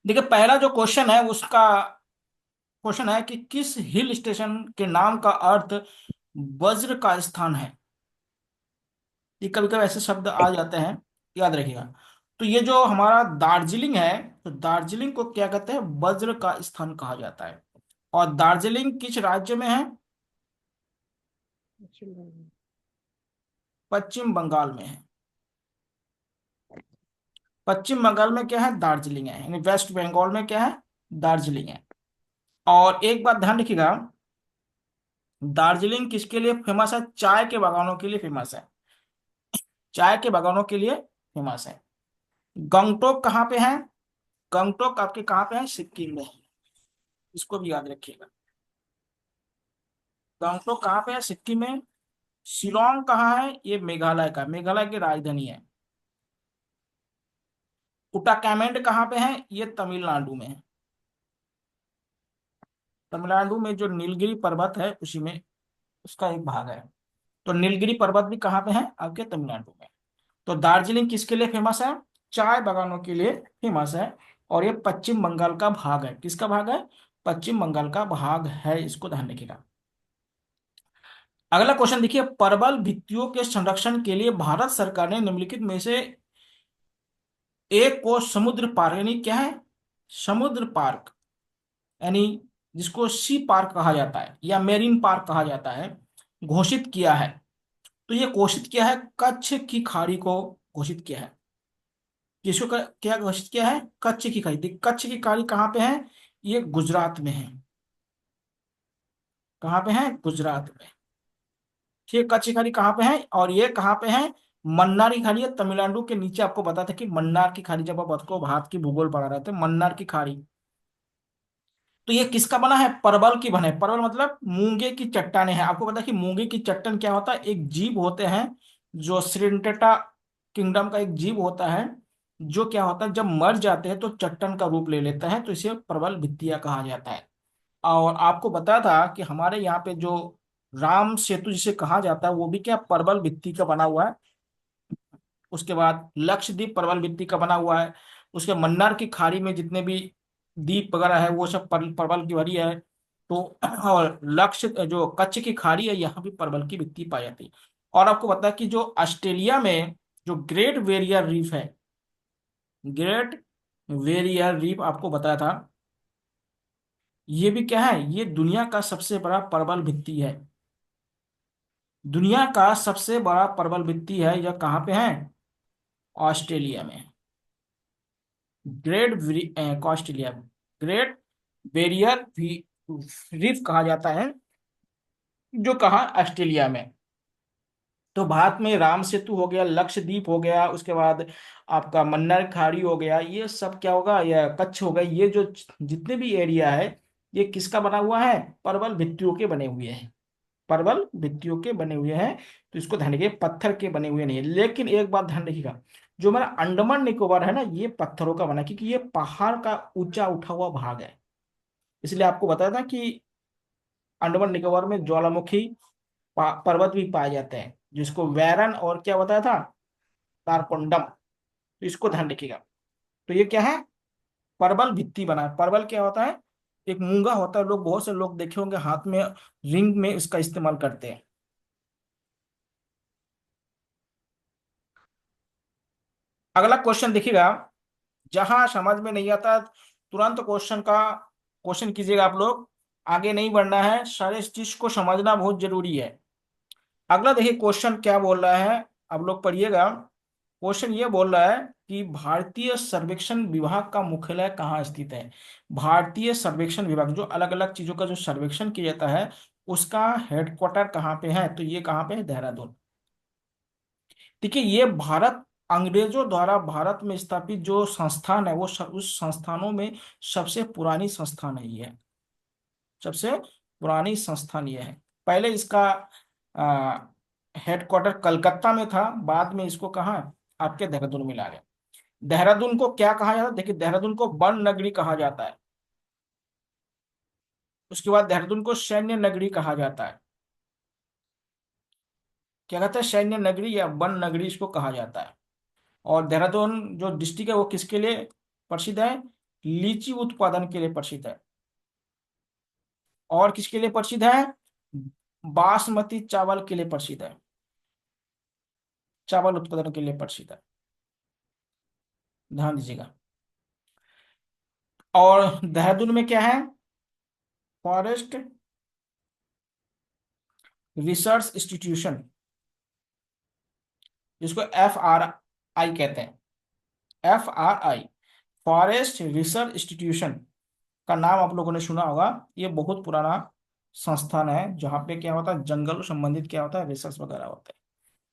देखिए, पहला जो क्वेश्चन है उसका क्वेश्चन है कि किस हिल स्टेशन के नाम का अर्थ वज्र का स्थान है। ये कभी कभी ऐसे शब्द आ जाते हैं, याद रखिएगा। तो ये जो हमारा दार्जिलिंग है, तो दार्जिलिंग को क्या कहते हैं, वज्र का स्थान कहा जाता है। और दार्जिलिंग किस राज्य में है? पश्चिम बंगाल। पश्चिम बंगाल में है। पश्चिम बंगाल में क्या है, दार्जिलिंग है, यानी वेस्ट बंगाल में क्या है, दार्जिलिंग है। और एक बात ध्यान रखिएगा, दार्जिलिंग किसके लिए फेमस है? चाय के बागानों के लिए फेमस है। चाय के बागानों के लिए फेमस है। गंगटोक कहाँ पे है? गंगटोक आपके कहाँ पे है? सिक्किम में है। इसको भी याद रखिएगा। गंगटोक कहाँ पे है? सिक्किम में। शिलोंग कहाँ है? ये मेघालय का, मेघालय की राजधानी है। उटाकैमेंड कहाँ पे है? ये तमिलनाडु में है। तमिलनाडु में जो नीलगिरी पर्वत है उसी में उसका एक भाग है। तो नीलगिरी पर्वत भी कहाँ पे है? आपके तमिलनाडु में। तो दार्जिलिंग किसके लिए फेमस है? चाय बागानों के लिए फेमस है। और ये पश्चिम बंगाल का भाग है। किसका भाग है? पश्चिम बंगाल का भाग है, इसको ध्यान रखिएगा। अगला क्वेश्चन देखिए, परवल भित्तियों के संरक्षण के लिए भारत सरकार ने निम्नलिखित में से एक को समुद्र पार्क, यानी क्या है, समुद्र पार्क, यानी जिसको सी पार्क कहा जाता है या मेरीन पार्क कहा जाता है, घोषित किया है। तो ये घोषित किया है कच्छ की खाड़ी को घोषित किया है। किसको क्या घोषित किया है? कच्छ की खाड़ी। कच्छ की खाड़ी कहाँ पे है? ये गुजरात में है। कहाँ पे है? गुजरात में। ठीक, कच्छ की खाड़ी कहाँ पे है और ये कहाँ पे है? मन्नार की खाड़ी है तमिलनाडु के नीचे। आपको बता था कि मन्नार की खाड़ी, जब आप आपको भारत की भूगोल पढ़ा रहे थे, मन्नार की खाड़ी। तो ये किसका बना है? परवल की बना है। परवल मतलब मूंगे की चट्टाने हैं। आपको पता है कि मूंगे की चट्टान क्या होता है? एक जीव होते हैं, जो श्रिंटेटा किंगडम का एक जीव होता है, जो क्या होता है, जब मर जाते हैं तो चट्टान का रूप ले लेता है, तो इसे परवल भित्तिया कहा जाता है। और आपको बताया था कि हमारे यहाँ पे जो राम सेतु जिसे कहा जाता है, वो भी क्या, परवल भित्ति का बना हुआ है। उसके बाद लक्षद्वीप परवल भित्ति का बना हुआ है। उसके मन्नार की खाड़ी में जितने भी द्वीप वगैरह है वो सब परवल की भरी है। तो और लक्ष्य जो कच्छ की खाड़ी है, यहाँ भी परवल की भित्ति पाई जाती है। और आपको पता है कि जो ऑस्ट्रेलिया में जो ग्रेट बैरियर रीफ है, ग्रेट बैरियर रीफ आपको बताया था, ये भी क्या है, ये दुनिया का सबसे बड़ा परवल भित्ति है। दुनिया का सबसे बड़ा परवल भित्ति है। यह कहाँ पे है? ऑस्ट्रेलिया में। ऑस्ट्रेलिया, ग्रेट बैरियर रीफ कहा जाता है, जो कहा, ऑस्ट्रेलिया में। तो भारत में राम सेतु हो गया, लक्षद्वीप हो गया, उसके बाद आपका मन्नार खाड़ी हो गया, ये सब क्या होगा, या कच्छ हो गया, ये जो जितने भी एरिया है, ये किसका बना हुआ है? परवल भित्तियों के बने हुए हैं। परवल भित्तियों के बने हुए हैं। तो इसको ध्यान रखिए, पत्थर के बने हुए नहीं है। लेकिन एक बात ध्यान रखिएगा, जो हमारा अंडमान निकोबार है ना, ये पत्थरों का बना है, क्योंकि ये पहाड़ का ऊंचा उठा हुआ भाग है। इसलिए आपको बताया था कि अंडमान निकोबार में ज्वालामुखी पर्वत भी पाए जाते हैं, जिसको वैरन और क्या बताया था, कारकोंडम। तो इसको ध्यान रखिएगा। तो ये क्या है? परवल भित्ति बना है। परवल क्या होता है? एक मूंगा होता है। लोग, बहुत से लोग देखे होंगे हाथ में रिंग में इसका इस्तेमाल करते हैं। अगला क्वेश्चन देखिएगा, जहां समझ में नहीं आता तुरंत क्वेश्चन कीजिएगा आप लोग। आगे नहीं बढ़ना है, सारे इस चीज को समझना बहुत जरूरी है। अगला देखिए क्वेश्चन क्या बोल रहा है, आप लोग पढ़िएगा। क्वेश्चन ये बोल रहा है कि भारतीय सर्वेक्षण विभाग का मुख्यालय कहाँ स्थित है? भारतीय सर्वेक्षण विभाग, जो अलग अलग चीजों का जो सर्वेक्षण किया जाता है, उसका हेडक्वार्टर कहाँ पे है? तो ये कहाँ पे है? देहरादून। देखिए, ये भारत, अंग्रेजों द्वारा भारत में स्थापित जो संस्थान है, वो उस संस्थानों में सबसे पुरानी संस्थान है ये। सबसे पुरानी संस्थान ये है। पहले इसका हेडक्वार्टर कलकत्ता में था, बाद में इसको कहाँ, आपके देहरादून में ला गया। देहरादून को क्या कहा जाता है? देखिए, देहरादून को वन नगरी कहा जाता है। उसके बाद देहरादून को सैन्य नगरी कहा जाता है। क्या कहते हैं? सैन्य नगरी या वन नगरी इसको कहा जाता है। और देहरादून जो डिस्ट्रिक्ट है वो किसके लिए प्रसिद्ध है? लीची उत्पादन के लिए प्रसिद्ध है। और किसके लिए प्रसिद्ध है? बासमती चावल के लिए प्रसिद्ध है। चावल उत्पादन के लिए प्रसिद्ध है, ध्यान दीजिएगा। और देहरादून में क्या है? फॉरेस्ट रिसर्च इंस्टीट्यूशन, जिसको FRI कहते हैं। FRI, फॉरेस्ट रिसर्च इंस्टीट्यूशन का नाम आप लोगों ने सुना होगा। ये बहुत पुराना संस्थान है जहाँ पे क्या होता है, जंगल संबंधित क्या होता है, रिसर्च वगैरह होता है।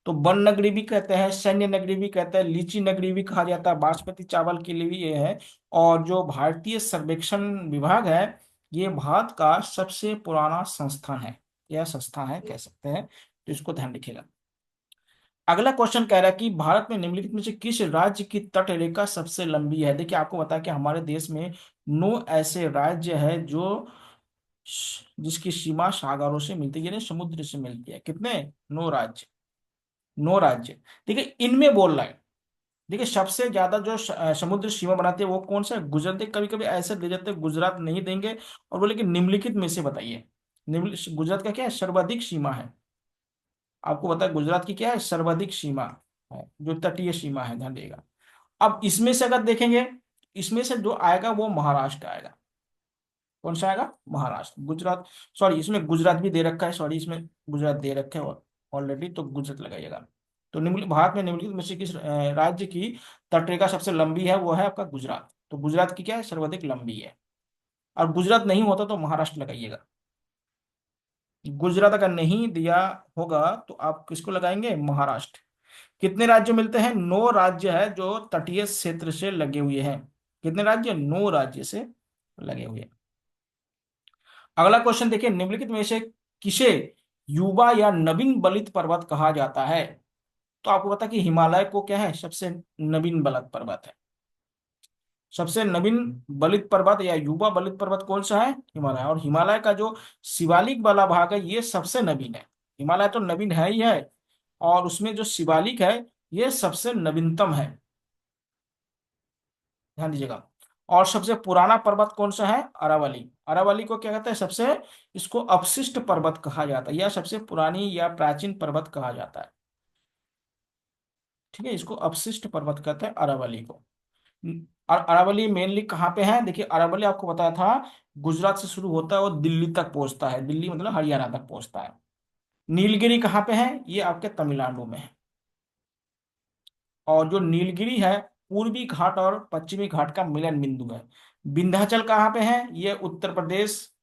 तो वन नगरी भी कहते हैं, सैन्य नगरी भी कहते हैं, लीची नगरी भी कहा जाता है, बासमती चावल के लिए भी ये है। और जो भारतीय सर्वेक्षण विभाग है, ये भारत का सबसे पुराना संस्थान है, यह संस्था है कह सकते हैं। तो इसको ध्यान रखिएगा। अगला क्वेश्चन कह रहा है कि भारत में निम्नलिखित में से किस राज्य की तटरेखा सबसे लंबी है? देखिए, आपको पता है कि हमारे देश में 9 ऐसे राज्य है जो जिसकी सीमा सागरों से मिलती है, यानी समुद्र से मिलती है। कितने? 9 राज्य। 9 राज्य। देखिए, इनमें बोल रहा है, देखिए सबसे ज्यादा जो समुद्र सीमा बनाते हैं वो कौन सा है? गुजरात। देखिए, कभी कभी ऐसे दे जाते हैं गुजरात नहीं देंगे और बोले कि निम्नलिखित में से बताइए। निम्न गुजरात का क्या है? सर्वाधिक सीमा है। आपको पता है गुजरात की क्या है? सर्वाधिक सीमा है, जो तटीय सीमा है, ध्यान देगा। अब इसमें से अगर देखेंगे, इसमें से जो आएगा वो महाराष्ट्र आएगा। कौन सा आएगा? महाराष्ट्र। गुजरात, सॉरी इसमें गुजरात भी दे रखा है, सॉरी इसमें गुजरात दे रखा है ऑलरेडी, तो गुजरात लगाइएगा। तो निम्न भारत में निम्नलिखित में से किस राज्य की तटरेखा सबसे लंबी है? वो है आपका गुजरात। तो गुजरात की क्या है? सर्वाधिक लंबी है। और गुजरात नहीं होता तो महाराष्ट्र लगाइएगा। गुजरात अगर नहीं दिया होगा तो आप किसको लगाएंगे? महाराष्ट्र। कितने राज्य मिलते हैं? 9 राज्य है जो तटीय क्षेत्र से लगे हुए हैं। कितने राज्य? 9 राज्य से लगे हुए हैं। अगला क्वेश्चन देखिए, निम्नलिखित में से किसे युवा या नवीन बलित पर्वत कहा जाता है? तो आपको पता है कि हिमालय को क्या है? सबसे नवीन बलित पर्वत है। सबसे नवीन बलित पर्वत या युवा बलित पर्वत कौन सा है? हिमालय। और हिमालय का जो शिवालिक वाला भाग है ये सबसे नवीन है। हिमालय तो नवीन है ही है, और उसमें जो शिवालिक है ये सबसे नवीनतम है, ध्यान दीजिएगा। और सबसे पुराना पर्वत कौन सा है? अरावली। अरावली को क्या कहते हैं? सबसे, इसको अवशिष्ट पर्वत कहा जाता है, या सबसे पुरानी या प्राचीन पर्वत कहा जाता है। ठीक है, इसको अवशिष्ट पर्वत कहते हैं अरावली को। और अरावली मेनली कहाँ पे है? देखिए, अरावली आपको बताया था गुजरात से शुरू होता है और दिल्ली तक पहुंचता है, दिल्ली मतलब हरियाणा तक पहुंचता है। नीलगिरी कहाँ पे है? ये आपके तमिलनाडु में है। और जो नीलगिरी है, पूर्वी घाट और पश्चिमी घाट का मिलन बिंदु है। विंध्याचल कहाँ पे है? ये उत्तर प्रदेश,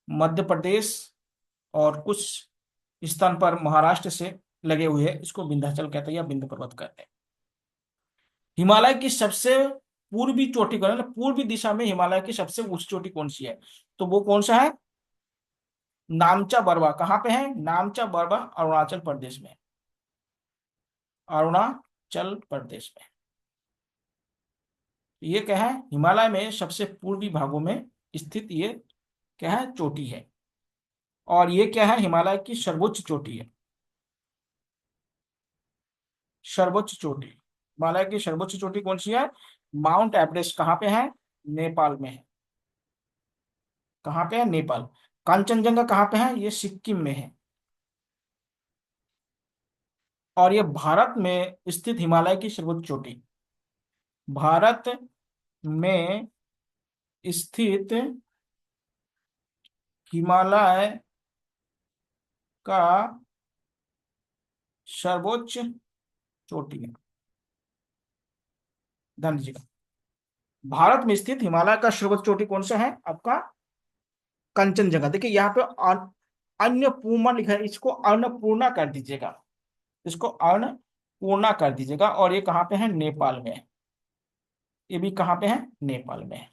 मध्य प्रदेश और कुछ स्थान पर महाराष्ट्र से लगे हुए हैं। इसको विंध्याचल कहते हैं या विंध्य पर्वत कहते हैं। हिमालय की सबसे पूर्वी चोटी कौन है? पूर्वी दिशा में हिमालय की सबसे ऊंची चोटी कौन सी है? तो वो कौन सा है? नामचा बरवा। कहाँ पे है? नामचा बरवा अरुणाचल प्रदेश में। अरुणाचल प्रदेश में। ये क्या है? हिमालय में सबसे पूर्वी भागों में स्थित ये क्या है? चोटी है। और ये क्या है? हिमालय की सर्वोच्च चोटी है। सर्वोच्च चोटी, हिमालय की सर्वोच्च चोटी कौन सी है? Mount Everest. कहाँ पे है? नेपाल में है। कहाँ पे है? नेपाल। कांचनजंगा कहाँ पे है? ये सिक्किम में है। और ये भारत में स्थित हिमालय की सर्वोच्च चोटी, भारत में स्थित हिमालय का सर्वोच्च चोटी है। ध्यान दीजिएगा, भारत में स्थित हिमालय का सर्वोच्च चोटी कौन सा है आपका? कंचनजंगा। देखिए यहाँ पे अन्नपूर्णा लिखा है, इसको अन्नपूर्णा कर दीजिएगा, इसको अन्नपूर्णा कर दीजिएगा। और ये कहाँ पे है? नेपाल में है। ये भी कहाँ पे है? नेपाल में है।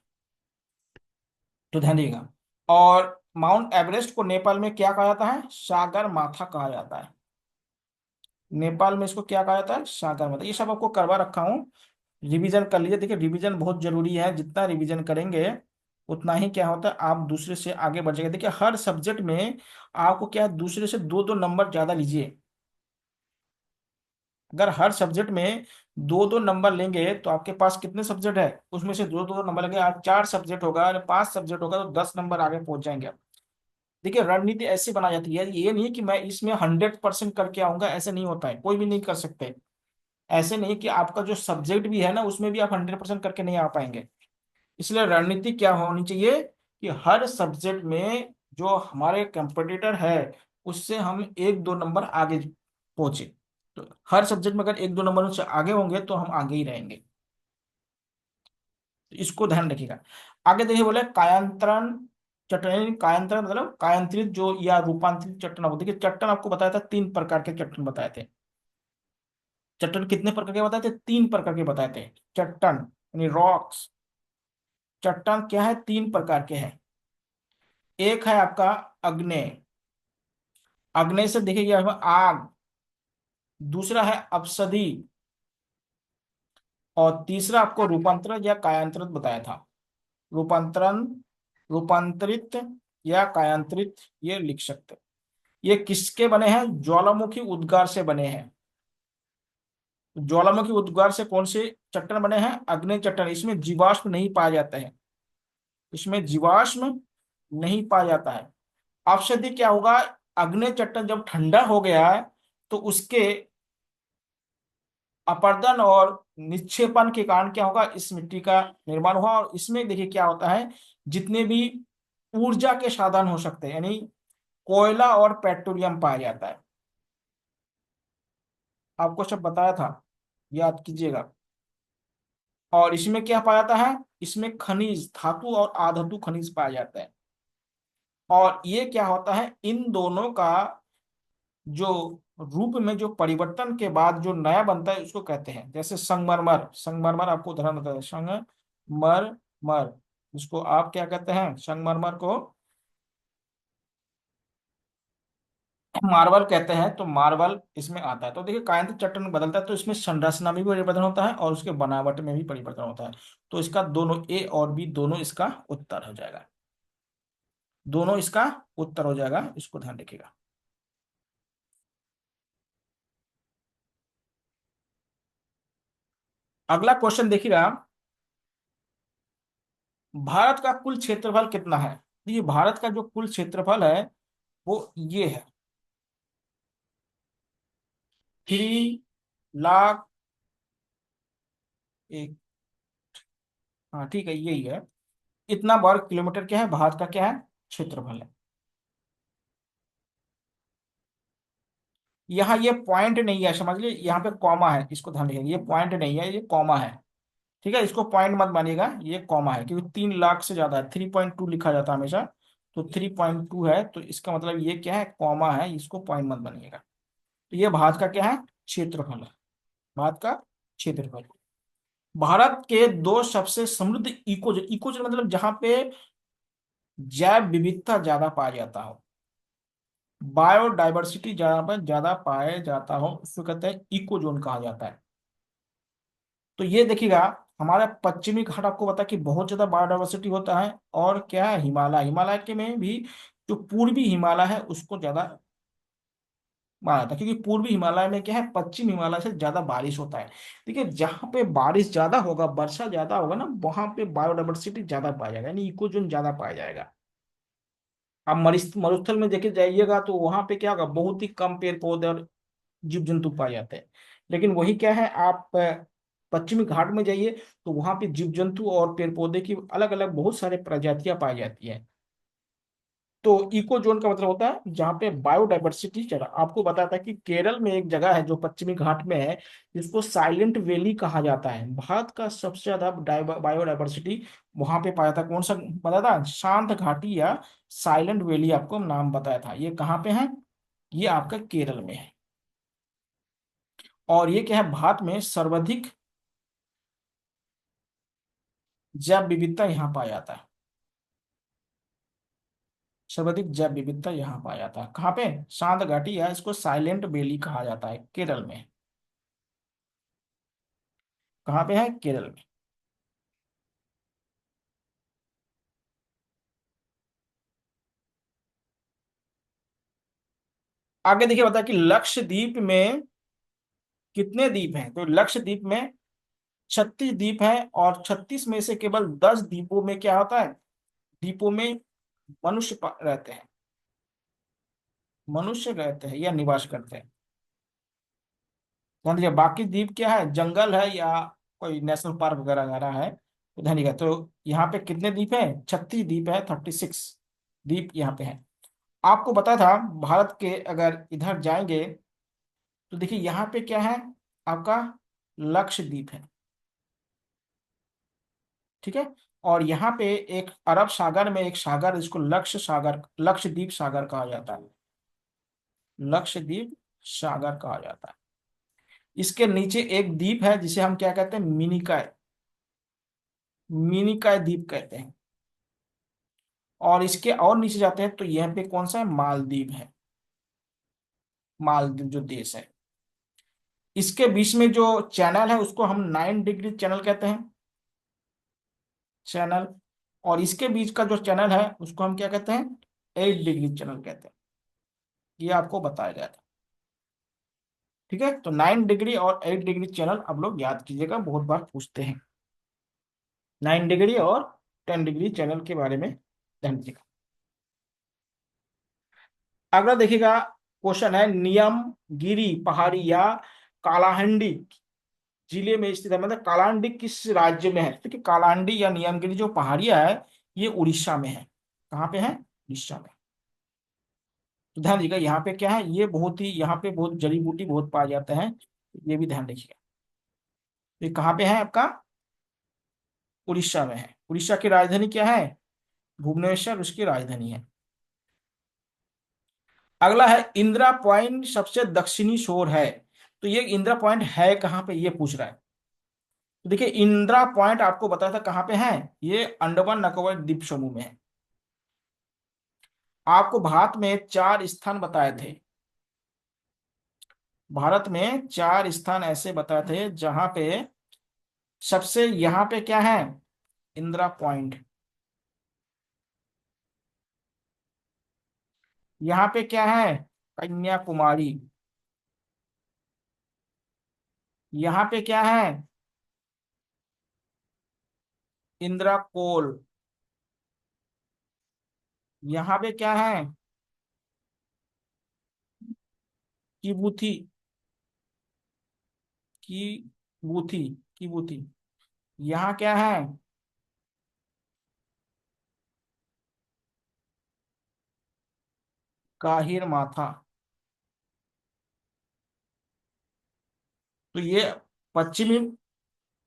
तो ध्यान दीजिएगा। और माउंट एवरेस्ट को नेपाल में क्या कहा जाता है? सागर माथा कहा जाता है। नेपाल में इसको क्या कहा जाता है? सागर माथा। ये सब आपको करवा रखा हूँ, रिवीजन कर लीजिए। देखिए, रिवीजन बहुत जरूरी है, जितना रिवीजन करेंगे उतना ही क्या होता है, आप दूसरे से आगे बढ़ जाएंगे। देखिए, हर सब्जेक्ट में आपको क्या है, दूसरे से 2-2 नंबर ज्यादा लीजिए। अगर हर सब्जेक्ट में दो दो नंबर लेंगे तो आपके पास कितने सब्जेक्ट है, उसमें से दो दो नंबर लेंगे, आप चार सब्जेक्ट होगा, और पांच सब्जेक्ट होगा तो 10 नंबर आगे पहुंच जाएंगे आप। देखिए रणनीति ऐसी बनाई जाती है, ये नहीं कि मैं इसमें 100% करके आऊंगा, ऐसे नहीं होता है, कोई भी नहीं कर सकते। ऐसे नहीं कि आपका जो सब्जेक्ट भी है ना उसमें भी आप 100% करके नहीं आ पाएंगे। इसलिए रणनीति क्या होनी चाहिए कि हर सब्जेक्ट में जो हमारे कंपटीटर है उससे हम एक दो नंबर आगे पहुंचे। तो हर सब्जेक्ट में अगर एक दो नंबर से आगे होंगे तो हम आगे ही रहेंगे। तो इसको ध्यान रखिएगा। आगे देखिए बोले कायांतरण चटनी, कायांतरण मतलब कायांतरित जो या रूपांतरित चट्टन होती है। देखिए चट्टन आपको बताया था, तीन प्रकार के चट्टन बताए थे। चट्टन कितने प्रकार के बताए थे, तीन प्रकार के बताए थे। चट्टन यानी रॉक्स, चट्टान क्या है, तीन प्रकार के हैं। एक है आपका अग्नेय, अग्नेय से देखिए आग। दूसरा है अपसदी, और तीसरा आपको रूपांतरण या कायांतरित बताया था। रूपांतरण, रूपांतरित या कायांतरित ये लिख सकते हैं। ये किसके बने हैं, ज्वालामुखी उद्गार से बने हैं। ज्वालामुखी उद्गार से कौन से चट्टान बने हैं, अग्नि चट्टान। इसमें जीवाश्म नहीं पाया जाता है, इसमें जीवाश्म नहीं पाया जाता है। औषधि क्या होगा, अग्नि चट्टान जब ठंडा हो गया है तो उसके अपर्दन और निक्षेपण के कारण क्या होगा, इस मिट्टी का निर्माण हुआ। और इसमें देखिए क्या होता है, जितने भी ऊर्जा के साधन हो सकते हैं, यानी कोयला और पेट्रोलियम पाया जाता है। आपको सब बताया था, याद कीजिएगा। और इसमें क्या पाया जाता है, इसमें खनिज धातु और अधातु खनिज पाया जाता है। और ये क्या होता है, इन दोनों का जो रूप में जो परिवर्तन के बाद जो नया बनता है उसको कहते हैं, जैसे संगमरमर। संगमरमर आपको उदाहरण होता है, संगमरमर, उसको आप क्या कहते हैं, संगमरमर को मार्बल कहते हैं। तो मार्बल इसमें आता है। तो देखिए कायांतिक चट्टान बदलता है तो इसमें संरचना में भी परिवर्तन होता है और उसके बनावट में भी परिवर्तन होता है। तो इसका दोनों ए और बी दोनों इसका उत्तर हो जाएगा, दोनों इसका उत्तर हो जाएगा, इसको ध्यान रखिएगा। अगला क्वेश्चन देखिएगा, भारत का कुल क्षेत्रफल कितना है। तो ये भारत का जो कुल क्षेत्रफल है वो ये है, 3 लाख एक, हाँ ठीक है यही है। इतना वर्ग किलोमीटर क्या है, भारत का क्या है, क्षेत्रफल है। यहाँ ये पॉइंट नहीं है, समझ लीजिए यहाँ पे कॉमा है, इसको ध्यान रखिएगा, ये पॉइंट नहीं है, ये कॉमा है। ठीक है, इसको पॉइंट मत मानिएगा, ये कॉमा है, क्योंकि 3 लाख से ज्यादा है, 3.2 लिखा जाता है हमेशा। तो 3.2 है तो इसका मतलब ये क्या है, कॉमा है, इसको पॉइंट मत मानिएगा। तो ये भारत का क्या है, क्षेत्रफल है, भारत का क्षेत्रफल। भारत के दो सबसे समृद्ध इकोजोन, इकोजोन मतलब जहां पे जैव विविधता ज्यादा पाया जाता हो, बायोडाइवर्सिटी जहां पर ज्यादा पाया जाता हो, उसको कहते हैं इकोजोन कहा जाता है। तो ये देखिएगा, हमारा पश्चिमी घाट आपको पता है कि बहुत ज्यादा बायोडाइवर्सिटी होता है। और क्या है, हिमालय, हिमालय के में भी जो पूर्वी हिमालय है उसको ज्यादा माना जाता है, क्योंकि पूर्वी हिमालय में क्या है, पश्चिम हिमालय से ज्यादा बारिश होता है। देखिए जहां पे बारिश ज्यादा होगा, वर्षा ज्यादा होगा ना, वहां पे बायोडाइवर्सिटी ज्यादा पाया जाएगा, यानी इकोजोन ज्यादा पाया जाएगा। आप मरुस्थल में देखे जाइएगा तो वहां पे क्या होगा, बहुत ही कम पेड़ पौधे और जीव जंतु पाए जाते हैं। लेकिन वही क्या है, आप पश्चिमी घाट में जाइए तो वहां पे जीव जंतु और पेड़ पौधे की अलग अलग बहुत सारे प्रजातियां पाई जाती हैं। तो इको जोन का मतलब होता है जहाँ पे बायोडाइवर्सिटी चला। आपको बताया था कि केरल में एक जगह है जो पश्चिमी घाट में है, जिसको साइलेंट वैली कहा जाता है। भारत का सबसे ज्यादा बायोडाइवर्सिटी वहां पे पाया था, कौन सा बताया था, शांत घाटी या साइलेंट वैली, आपको नाम बताया था। ये कहाँ पे है, ये आपका केरल में है। और ये क्या है, भारत में सर्वाधिक जैव विविधता यहाँ पाया जाता है, सर्वाधिक जैव विविधता यहाँ पाया जाता है। कहाँ पे, शांत घाटी या इसको साइलेंट वैली कहा जाता है, केरल में। कहाँ पे है, केरल में। आगे देखिए बता कि लक्षद्वीप में कितने द्वीप हैं? तो लक्षद्वीप में 36 द्वीप है, और 36 में से केवल 10 द्वीपों में क्या होता है, द्वीपों में मनुष्य रहते हैं, मनुष्य रहते हैं या निवास करते हैं। ध्यान दीजिए, बाकी द्वीप क्या है, जंगल है या कोई नेशनल पार्क वगैरह वगैरह है। तो ध्यान दीजिएगा, तो यहाँ पे कितने द्वीप है, 36 द्वीप है, 36 द्वीप यहाँ पे है। आपको पता था, भारत के अगर इधर जाएंगे तो देखिए यहाँ पे क्या है, आपका लक्षद्वीप है, ठीक है। और यहाँ पे एक अरब सागर में एक सागर, इसको लक्ष्य सागर, लक्षद्वीप सागर कहा जाता है, लक्षद्वीप सागर कहा जाता है। इसके नीचे एक द्वीप है जिसे हम क्या कहते हैं, मिनिकॉय, मिनिकॉय द्वीप कहते हैं। और इसके और नीचे जाते हैं तो यहाँ पे कौन सा है, मालदीव है, मालदीव जो देश है। इसके बीच में जो चैनल है उसको हम 9 डिग्री चैनल कहते हैं, चैनल। और इसके बीच का जो चैनल है उसको हम क्या कहते हैं, 8 डिग्री चैनल कहते हैं। ये आपको बताया गया था, ठीक है। तो 9 डिग्री और 8 डिग्री चैनल आप लोग याद कीजिएगा, बहुत बार पूछते हैं 9 डिग्री और 10 डिग्री चैनल के बारे में, ध्यान दीजिएगा। अगला देखिएगा, क्वेश्चन है, नियमगिरी पहाड़ी या कालाहंडी जिले में स्थित है, मतलब कालाहांडी किस राज्य में है? देखिए कालाहांडी या नियमगिरी जो पहाड़ियां है ये उड़ीसा में है। कहाँ पे है, उड़ीसा में। तो ध्यान दीजिएगा, यहाँ पे क्या है, ये बहुत ही, यहाँ पे बहुत जड़ी बूटी बहुत पाए जाते हैं, ये भी ध्यान रखिएगा। ये कहाँ पे है आपका, उड़ीसा में है। उड़ीसा की राजधानी क्या है, भुवनेश्वर उसकी राजधानी है। अगला है, इंदिरा पॉइंट सबसे दक्षिणी शोर है। तो ये इंदिरा पॉइंट है कहाँ पे, ये पूछ रहा है। तो देखिए इंदिरा पॉइंट आपको बताया था कहाँ पे है, ये अंडमान निकोबार द्वीप समूह में है। आपको भारत में 4 स्थान बताए थे, भारत में 4 स्थान ऐसे बताए थे जहां पे सबसे, यहाँ पे क्या है, इंदिरा पॉइंट, यहाँ पे क्या है, कन्याकुमारी, यहाँ पे क्या है, इंदिरा कोल, यहाँ पे क्या है, किबूथी, किबूथी, किबूथी, यहाँ क्या है, काहिर माथा। तो ये पश्चिमी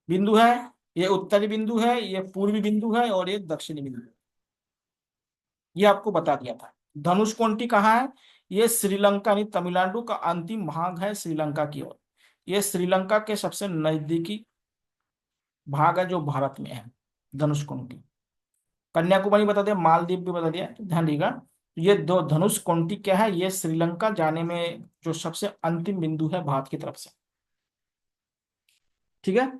बिंदु है, ये उत्तरी बिंदु है, ये पूर्वी बिंदु है, और ये दक्षिणी बिंदु है। ये आपको बता दिया था। धनुष कोणटी कहाँ है, ये श्रीलंका यानी तमिलनाडु का अंतिम भाग है श्रीलंका की ओर। ये श्रीलंका के सबसे नजदीकी भाग है जो भारत में है, धनुष कोणटी। कन्याकुमारी बता दिया, मालदीव भी बता दिया, तो ध्यान दीजिएगा। ये दो धनुष कोणटी क्या है, ये श्रीलंका जाने में जो सबसे अंतिम बिंदु है भारत की तरफ से, ठीक है।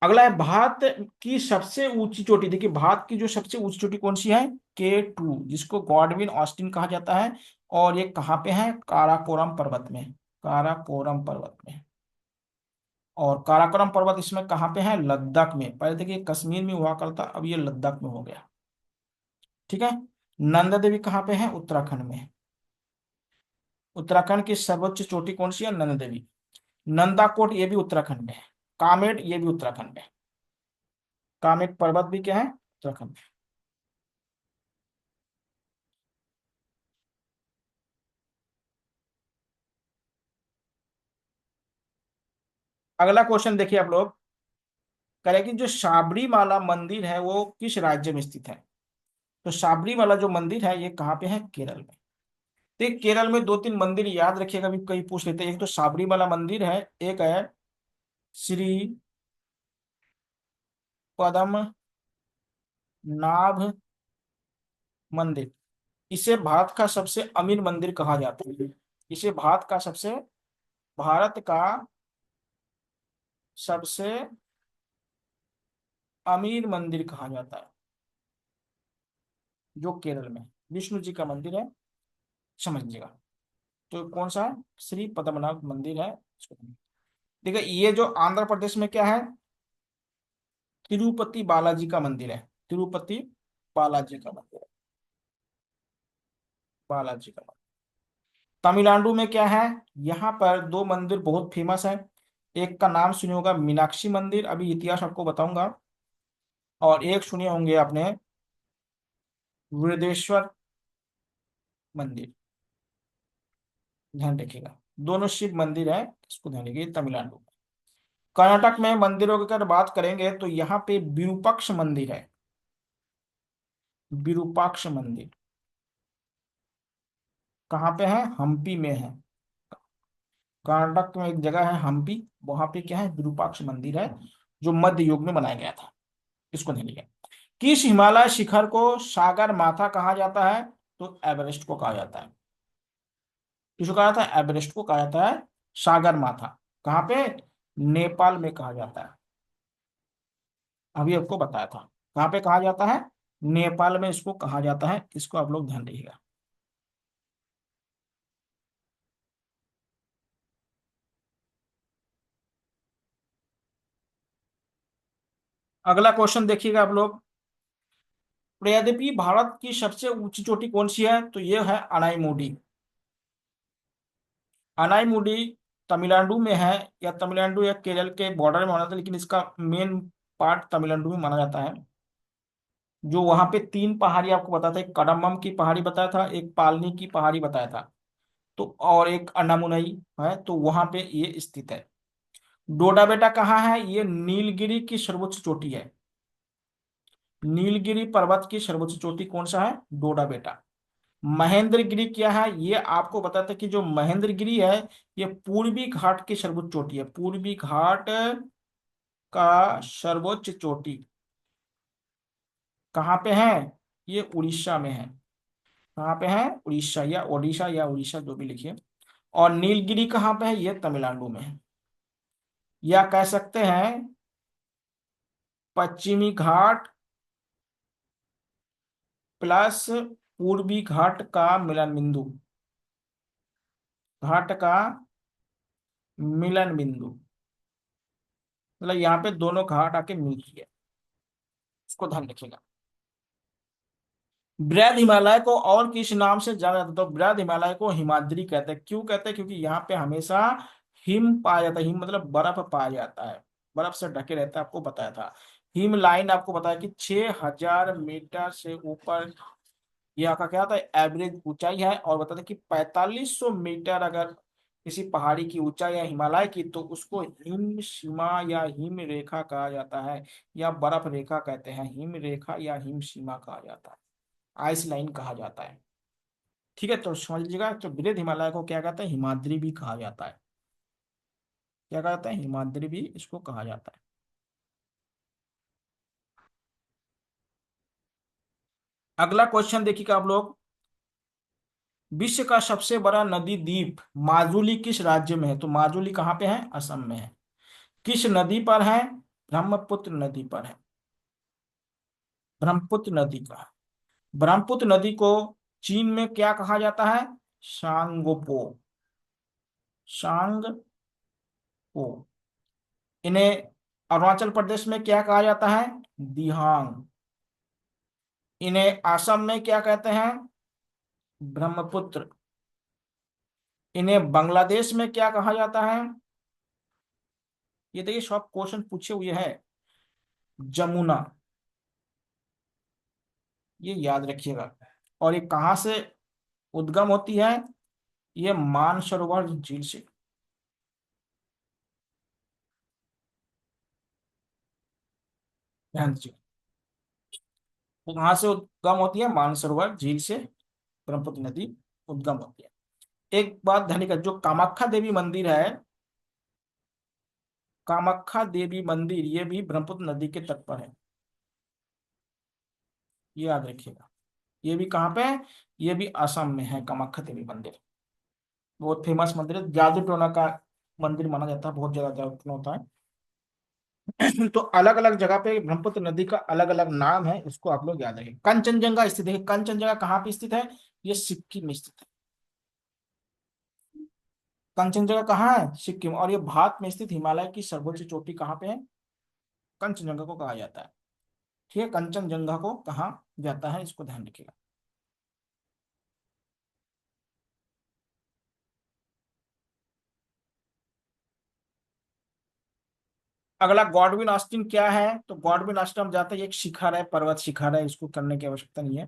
अगला है, भारत की सबसे ऊंची चोटी। देखिए भारत की जो सबसे ऊंची चोटी कौन सी है, K2, जिसको गॉडविन ऑस्टिन कहा जाता है। और ये कहाँ पे है, काराकोरम पर्वत में, काराकोरम पर्वत में। और काराकोरम पर्वत इसमें कहाँ पे है, लद्दाख में। पहले देखिए कश्मीर में हुआ करता, अब ये लद्दाख में हो गया, ठीक है। नंदा देवी कहाँ पे है, उत्तराखंड में। उत्तराखंड की सर्वोच्च चोटी कौन सी है, नंदा देवी। नंदाकोट ये भी उत्तराखंड में है। कामेट ये भी उत्तराखंड में है। कामेट पर्वत भी क्या है, उत्तराखंड में। अगला क्वेश्चन देखिए आप लोग, करें कि जो साबरीमाला मंदिर है वो किस राज्य में स्थित है? तो साबरीमाला जो मंदिर है ये कहाँ पे है, केरल में। तो एक केरल में 2-3 मंदिर याद रखिएगा, भी कहीं पूछ लेते हैं। एक तो साबरीमाला मंदिर है, एक है श्री पद्मनाभ मंदिर। इसे भारत का सबसे अमीर मंदिर कहा जाता है। इसे भारत का सबसे अमीर मंदिर कहा जाता है, जो केरल में विष्णु जी का मंदिर है, समझ लीजिएगा। तो कौन सा है, श्री पद्मनाभ मंदिर है इसको। देखिए ये जो आंध्र प्रदेश में क्या है, तिरुपति बालाजी का मंदिर है। तिरुपति बालाजी का मंदिर है, बालाजी का मंदिर। तमिलनाडु में क्या है, यहाँ पर दो मंदिर बहुत फेमस है। एक का नाम सुने होगा मीनाक्षी मंदिर, अभी इतिहास आपको बताऊंगा। और एक सुने होंगे आपने वृदेश्वर मंदिर। ध्यान रखिएगा, दोनों शिव मंदिर है, इसको ध्यान रखिए तमिलनाडु में। कर्नाटक में मंदिरों की अगर बात करेंगे तो यहाँ पे विरूपाक्ष मंदिर है। विरूपाक्ष मंदिर कहाँ पे है, हम्पी में है। कर्नाटक में एक जगह है हम्पी, वहां पे क्या है, विरूपाक्ष मंदिर है, जो मध्य युग में बनाया गया था। इसको ध्यान रखिए। किस हिमालय शिखर को सागर माथा कहा जाता है, तो एवरेस्ट को कहा जाता है। किसको कहा जाता है, एवरेस्ट को कहा जाता है सागर माथा। कहाँ पे, नेपाल में कहा जाता है। अभी आपको बताया था कहाँ पे कहा जाता है, नेपाल में इसको कहा जाता है। इसको आप लोग ध्यान रखिएगा। अगला क्वेश्चन देखिएगा आप लोग। यद्यपि भारत की सबसे ऊंची चोटी कौन सी है, तो ये है अनाईमुडी। अनाईमुडी तमिलनाडु में है, या तमिलनाडु या केरल के बॉर्डर में होना था, लेकिन इसका मेन पार्ट तमिलनाडु में माना जाता है। जो वहां पे तीन पहाड़ी आपको बताया था, एक कडम्बम की पहाड़ी बताया था, एक पालनी की पहाड़ी बताया था, तो और एक अन्नामुनई है, तो वहां पे ये स्थित है। डोडा बेटा कहाँ है, ये नीलगिरी की सर्वोच्च चोटी है। नीलगिरी पर्वत की सर्वोच्च चोटी कौन सा है, डोडा बेटा। महेंद्रगिरी क्या है, ये आपको बताता कि जो महेंद्रगिरी है, ये पूर्वी घाट की सर्वोच्च चोटी है। पूर्वी घाट का सर्वोच्च चोटी कहाँ पे है, ये उड़ीसा में है। कहाँ पे है, उड़ीसा या ओडिशा या उड़ीसा, जो भी लिखिए। और नीलगिरी कहाँ पे है, ये तमिलनाडु में है। या कह सकते हैं पश्चिमी घाट प्लस पूर्वी घाट का मिलन बिंदु। घाट का मिलन बिंदु, मतलब यहाँ पे दोनों घाट आके मिलती है। इसको ध्यान रखिएगा। बृहद हिमालय को और किस नाम से जाना जाता है, तो बृहद हिमालय को हिमाद्री कहते हैं। क्यों कहते हैं, क्योंकि यहाँ पे हमेशा हिम पाया जाता है। हिम मतलब बर्फ पाया जाता है, बर्फ से ढके रहता है, आपको बताया था। हिम लाइन आपको बताया कि 6000 मीटर से ऊपर यहाँ का क्या था, एवरेज ऊंचाई है। और बताते हैं कि 4500 मीटर अगर किसी पहाड़ी की ऊंचाई है हिमालय की, तो उसको हिम सीमा या हिम रेखा कहा जाता है, या बर्फ रेखा कहते हैं। हिम रेखा या हिम सीमा कहा जाता है, आइस लाइन कहा जाता है। ठीक है, तो समझ लीजिएगा। तो बृहद हिमालय को क्या कहते हैं, हिमाद्री भी कहा जाता है। क्या कहा जाता है, हिमाद्री भी इसको कहा जाता है। अगला क्वेश्चन देखिएगा आप लोग। विश्व का सबसे बड़ा नदी द्वीप माजुली किस राज्य में है, तो माजुली कहाँ पे है, असम में है। किस नदी पर है, ब्रह्मपुत्र नदी पर है। ब्रह्मपुत्र नदी का, ब्रह्मपुत्र नदी को चीन में क्या कहा जाता है, सांगोपो। सांगपो। इन्हें अरुणाचल प्रदेश में क्या कहा जाता है, दिहांग। इन्हें असम में क्या कहते हैं, ब्रह्मपुत्र। इन्हें बांग्लादेश में क्या कहा जाता है, ये देखिए सब क्वेश्चन पूछे हुए है, जमुना। ये याद रखिएगा। और ये कहाँ से उद्गम होती है, ये मानसरोवर झील से। ध्यान दीजिए, वो कहाँ से उद्गम होती है, मानसरोवर झील से ब्रह्मपुत्र नदी उद्गम होती है। एक बात ध्यान रखिएगा, जो कामाख्या देवी मंदिर है, कामाख्या देवी मंदिर, ये भी ब्रह्मपुत्र नदी के तट पर है। ये याद रखिएगा। ये भी कहाँ पे है, ये भी असम में है कामाख्या देवी मंदिर। बहुत फेमस मंदिर है, जादू टोना का मंदिर माना जाता है, बहुत ज्यादा जादू टोना होता है। तो अलग अलग जगह पे ब्रह्मपुत्र नदी का अलग अलग नाम है, इसको आप लोग याद रखें। कंचनजंगा स्थित है, कंचनजंगा कहाँ पे स्थित है, ये सिक्किम में स्थित है। कंचनजंगा कहाँ है? सिक्किम। और ये भारत में स्थित हिमालय की सर्वोच्च चोटी कहाँ पे है? कंचनजंगा को कहा जाता है। ठीक है, कंचनजंगा को कहा जाता है, इसको ध्यान रखिएगा। अगला गॉडविन ऑस्टिन क्या है? तो गॉडविन ऑस्टिन हम जानते हैं एक शिखर है, पर्वत शिखर है, इसको करने की आवश्यकता नहीं है।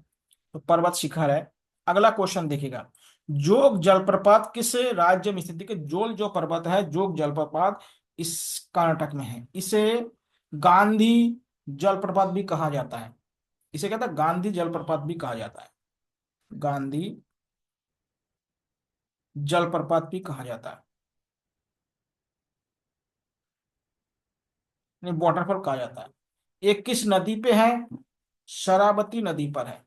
तो पर्वत शिखर है। अगला क्वेश्चन देखिएगा, जोग जलप्रपात किस राज्य में स्थित है? कि जोल जो पर्वत है, जोग जलप्रपात, इस कर्नाटक में है। इसे गांधी जलप्रपात भी कहा जाता है। इसे कहता है गांधी जलप्रपात भी कहा जाता है। गांधी जलप्रपात भी कहा जाता है। नहीं, वाटरफॉल कहा जाता है। ये किस नदी पे है? शरावती नदी पर है।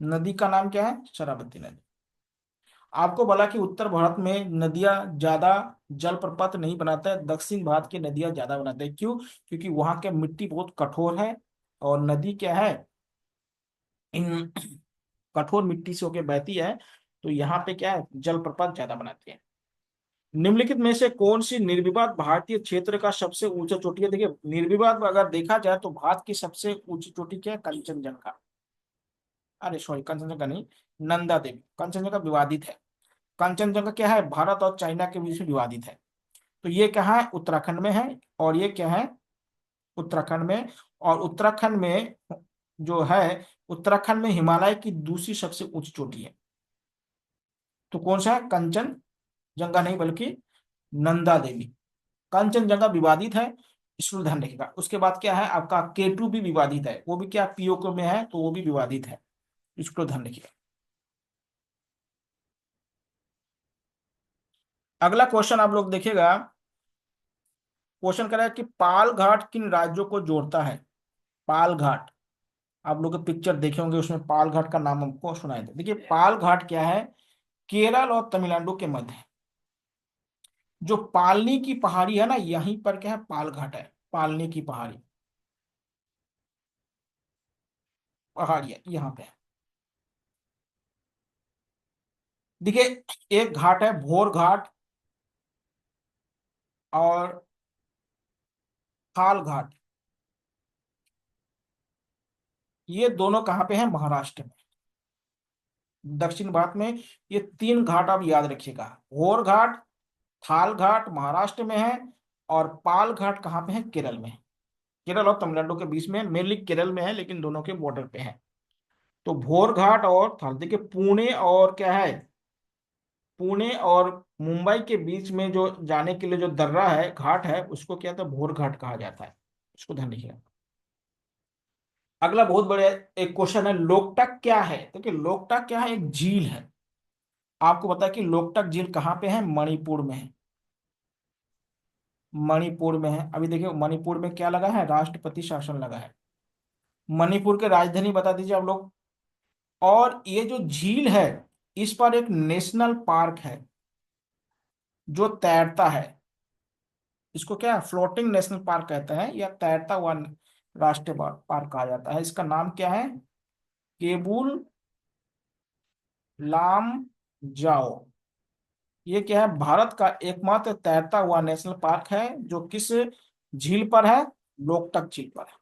नदी का नाम क्या है? शरावती नदी। आपको बोला कि उत्तर भारत में नदियां ज्यादा जलप्रपात नहीं बनाता है, दक्षिण भारत की नदियां ज्यादा बनाते हैं। क्यों? क्योंकि वहां की मिट्टी बहुत कठोर है, और नदी क्या है, इन कठोर मिट्टी से होके बहती है। तो यहाँ पे क्या है, जलप्रपात ज्यादा बनाते हैं। निम्नलिखित में से कौन सी निर्विवाद भारतीय क्षेत्र का सबसे ऊंचा चोटी है? देखिए, निर्विवाद अगर देखा जाए तो भारत की सबसे ऊंची चोटी क्या है? कंचनजंगा। अरे सॉरी, कंचनजंगा नहीं, नंदा देवी। कंचनजंगा विवादित है। कंचनजंगा क्या है? भारत और चाइना के बीच में विवादित है। तो ये क्या है? उत्तराखंड में है। और ये क्या है? उत्तराखंड में। और उत्तराखंड में जो है, उत्तराखंड में हिमालय की दूसरी सबसे ऊंची चोटी है। तो कौन सा है? कंचनजंगा नहीं, बल्कि नंदा देवी। कंचनजंगा विवादित है, इसको ध्यान रखिएगा। उसके बाद क्या है आपका? केटू भी विवादित है, वो भी क्या पीओके में है, तो वो भी विवादित है, इसको ध्यान रखिएगा। अगला क्वेश्चन आप लोग देखिएगा। क्वेश्चन कर रहा है कि पाल घाट किन राज्यों को जोड़ता है? पाल घाट, आप लोग पिक्चर देखे होंगे, उसमें पाल घाट का नाम हमको सुनाई दे। देखिए, पाल घाट क्या है? केरल और तमिलनाडु के मध्य है। जो पालनी की पहाड़ी है ना, यहीं पर क्या है? पाल घाट है। पालनी की पहाड़ी, पहाड़ी है यहाँ पे है। देखिए, एक घाट है भोर घाट, और खाल घाट। ये दोनों कहाँ पे हैं? महाराष्ट्र में, दक्षिण भारत में। ये तीन घाट आप याद रखिएगा। भोर घाट, थाल घाट महाराष्ट्र में है, और पाल घाट कहाँ पे है? केरल में है। केरल और तमिलनाडु के बीच में, मेनली केरल में है, लेकिन दोनों के बॉर्डर पे है। तो भोर घाट और थाल, देखिए पुणे और क्या है, पुणे और मुंबई के बीच में जो जाने के लिए जो दर्रा है, घाट है, उसको क्या था? भोर घाट कहा जाता है। इसको ध्यान रखिएगा। अगला बहुत बड़े एक क्वेश्चन है, लोकटक क्या है? देखिए, लोकटक क्या है? एक झील है। आपको पता है कि लोकटक झील कहाँ पे है? मणिपुर में है। मणिपुर में है। अभी देखिए, मणिपुर में क्या लगा है? राष्ट्रपति शासन लगा है। मणिपुर के राजधानी बता दीजिए आप लोग। और ये जो झील है, इस पर एक नेशनल पार्क है जो तैरता है। इसको क्या फ्लोटिंग नेशनल पार्क कहते हैं, या तैरता हुआ राष्ट्रीय पार्क कहा जाता है। इसका नाम क्या है? केबुल लाम जाओ। ये क्या है? भारत का एकमात्र तैरता हुआ नेशनल पार्क है, जो किस झील पर है? लोकटक झील पर है।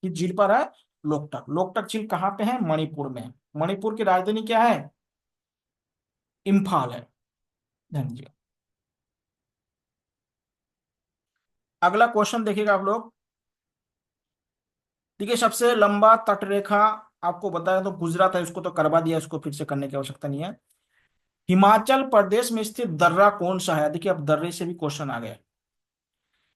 किस झील पर है? लोकटक। लोकटक झील कहाँ पे है? मणिपुर में है। मणिपुर की राजधानी क्या है? इम्फाल है। ध्यान दीजिए। अगला क्वेश्चन देखिएगा आप लोग। देखिए, सबसे लंबा तटरेखा आपको बताया तो गुजरात है, उसको तो करवा दिया, उसको फिर से करने की आवश्यकता नहीं है। हिमाचल प्रदेश में स्थित दर्रा कौन सा है? देखिए, अब दर्रे से भी क्वेश्चन आ गए।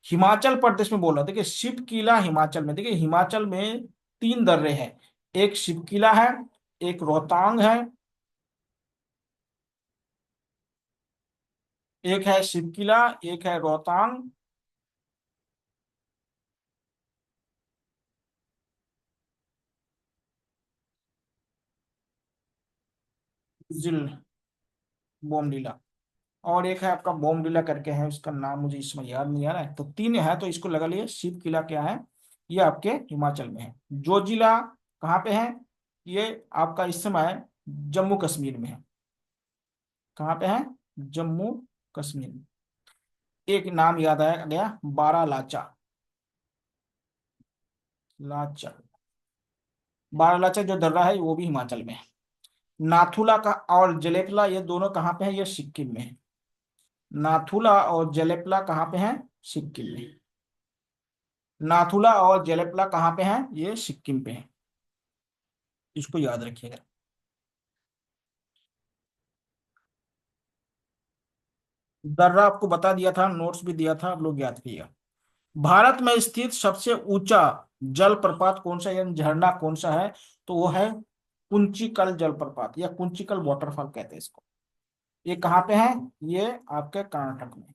हिमाचल प्रदेश में बोल रहा, देखिए शिव किला हिमाचल में। देखिए, हिमाचल में तीन दर्रे हैं। एक शिव किला है, एक रोहतांग है, एक है शिव किला, एक है रोहतांग। जिल बोमडीला। और एक है आपका बोमडीला करके है, उसका नाम मुझे इसमें याद नहीं आ रहा है। तो तीन है, तो इसको लगा लिए। शिव किला क्या है? ये आपके हिमाचल में है। जोजिला कहाँ पे है? ये आपका इस समय जम्मू कश्मीर में है। कहाँ पे है? जम्मू कश्मीर। एक नाम याद आया गया, बारालाचा। लाचा, बारालाचा जो दर्रा है वो भी हिमाचल में है। नाथुला का और जलेपला ये दोनों कहाँ पे है? ये सिक्किम में है। नाथुला और जलेपला कहाँ पे है? सिक्किम में। नाथुला और जलेपला कहाँ पे है? ये सिक्किम पे है। इसको याद रखिएगा। दर्रा आपको बता दिया था, नोट्स भी दिया था, आप लोग याद कीजिएगा। भारत में स्थित सबसे ऊंचा जलप्रपात कौन सा, यानी झरना कौन सा है? तो वो है कुंचिकल जलप्रपात, या कुंचिकल वाटरफॉल कहते हैं इसको। ये कहाँ पे है? ये आपके कर्नाटक में।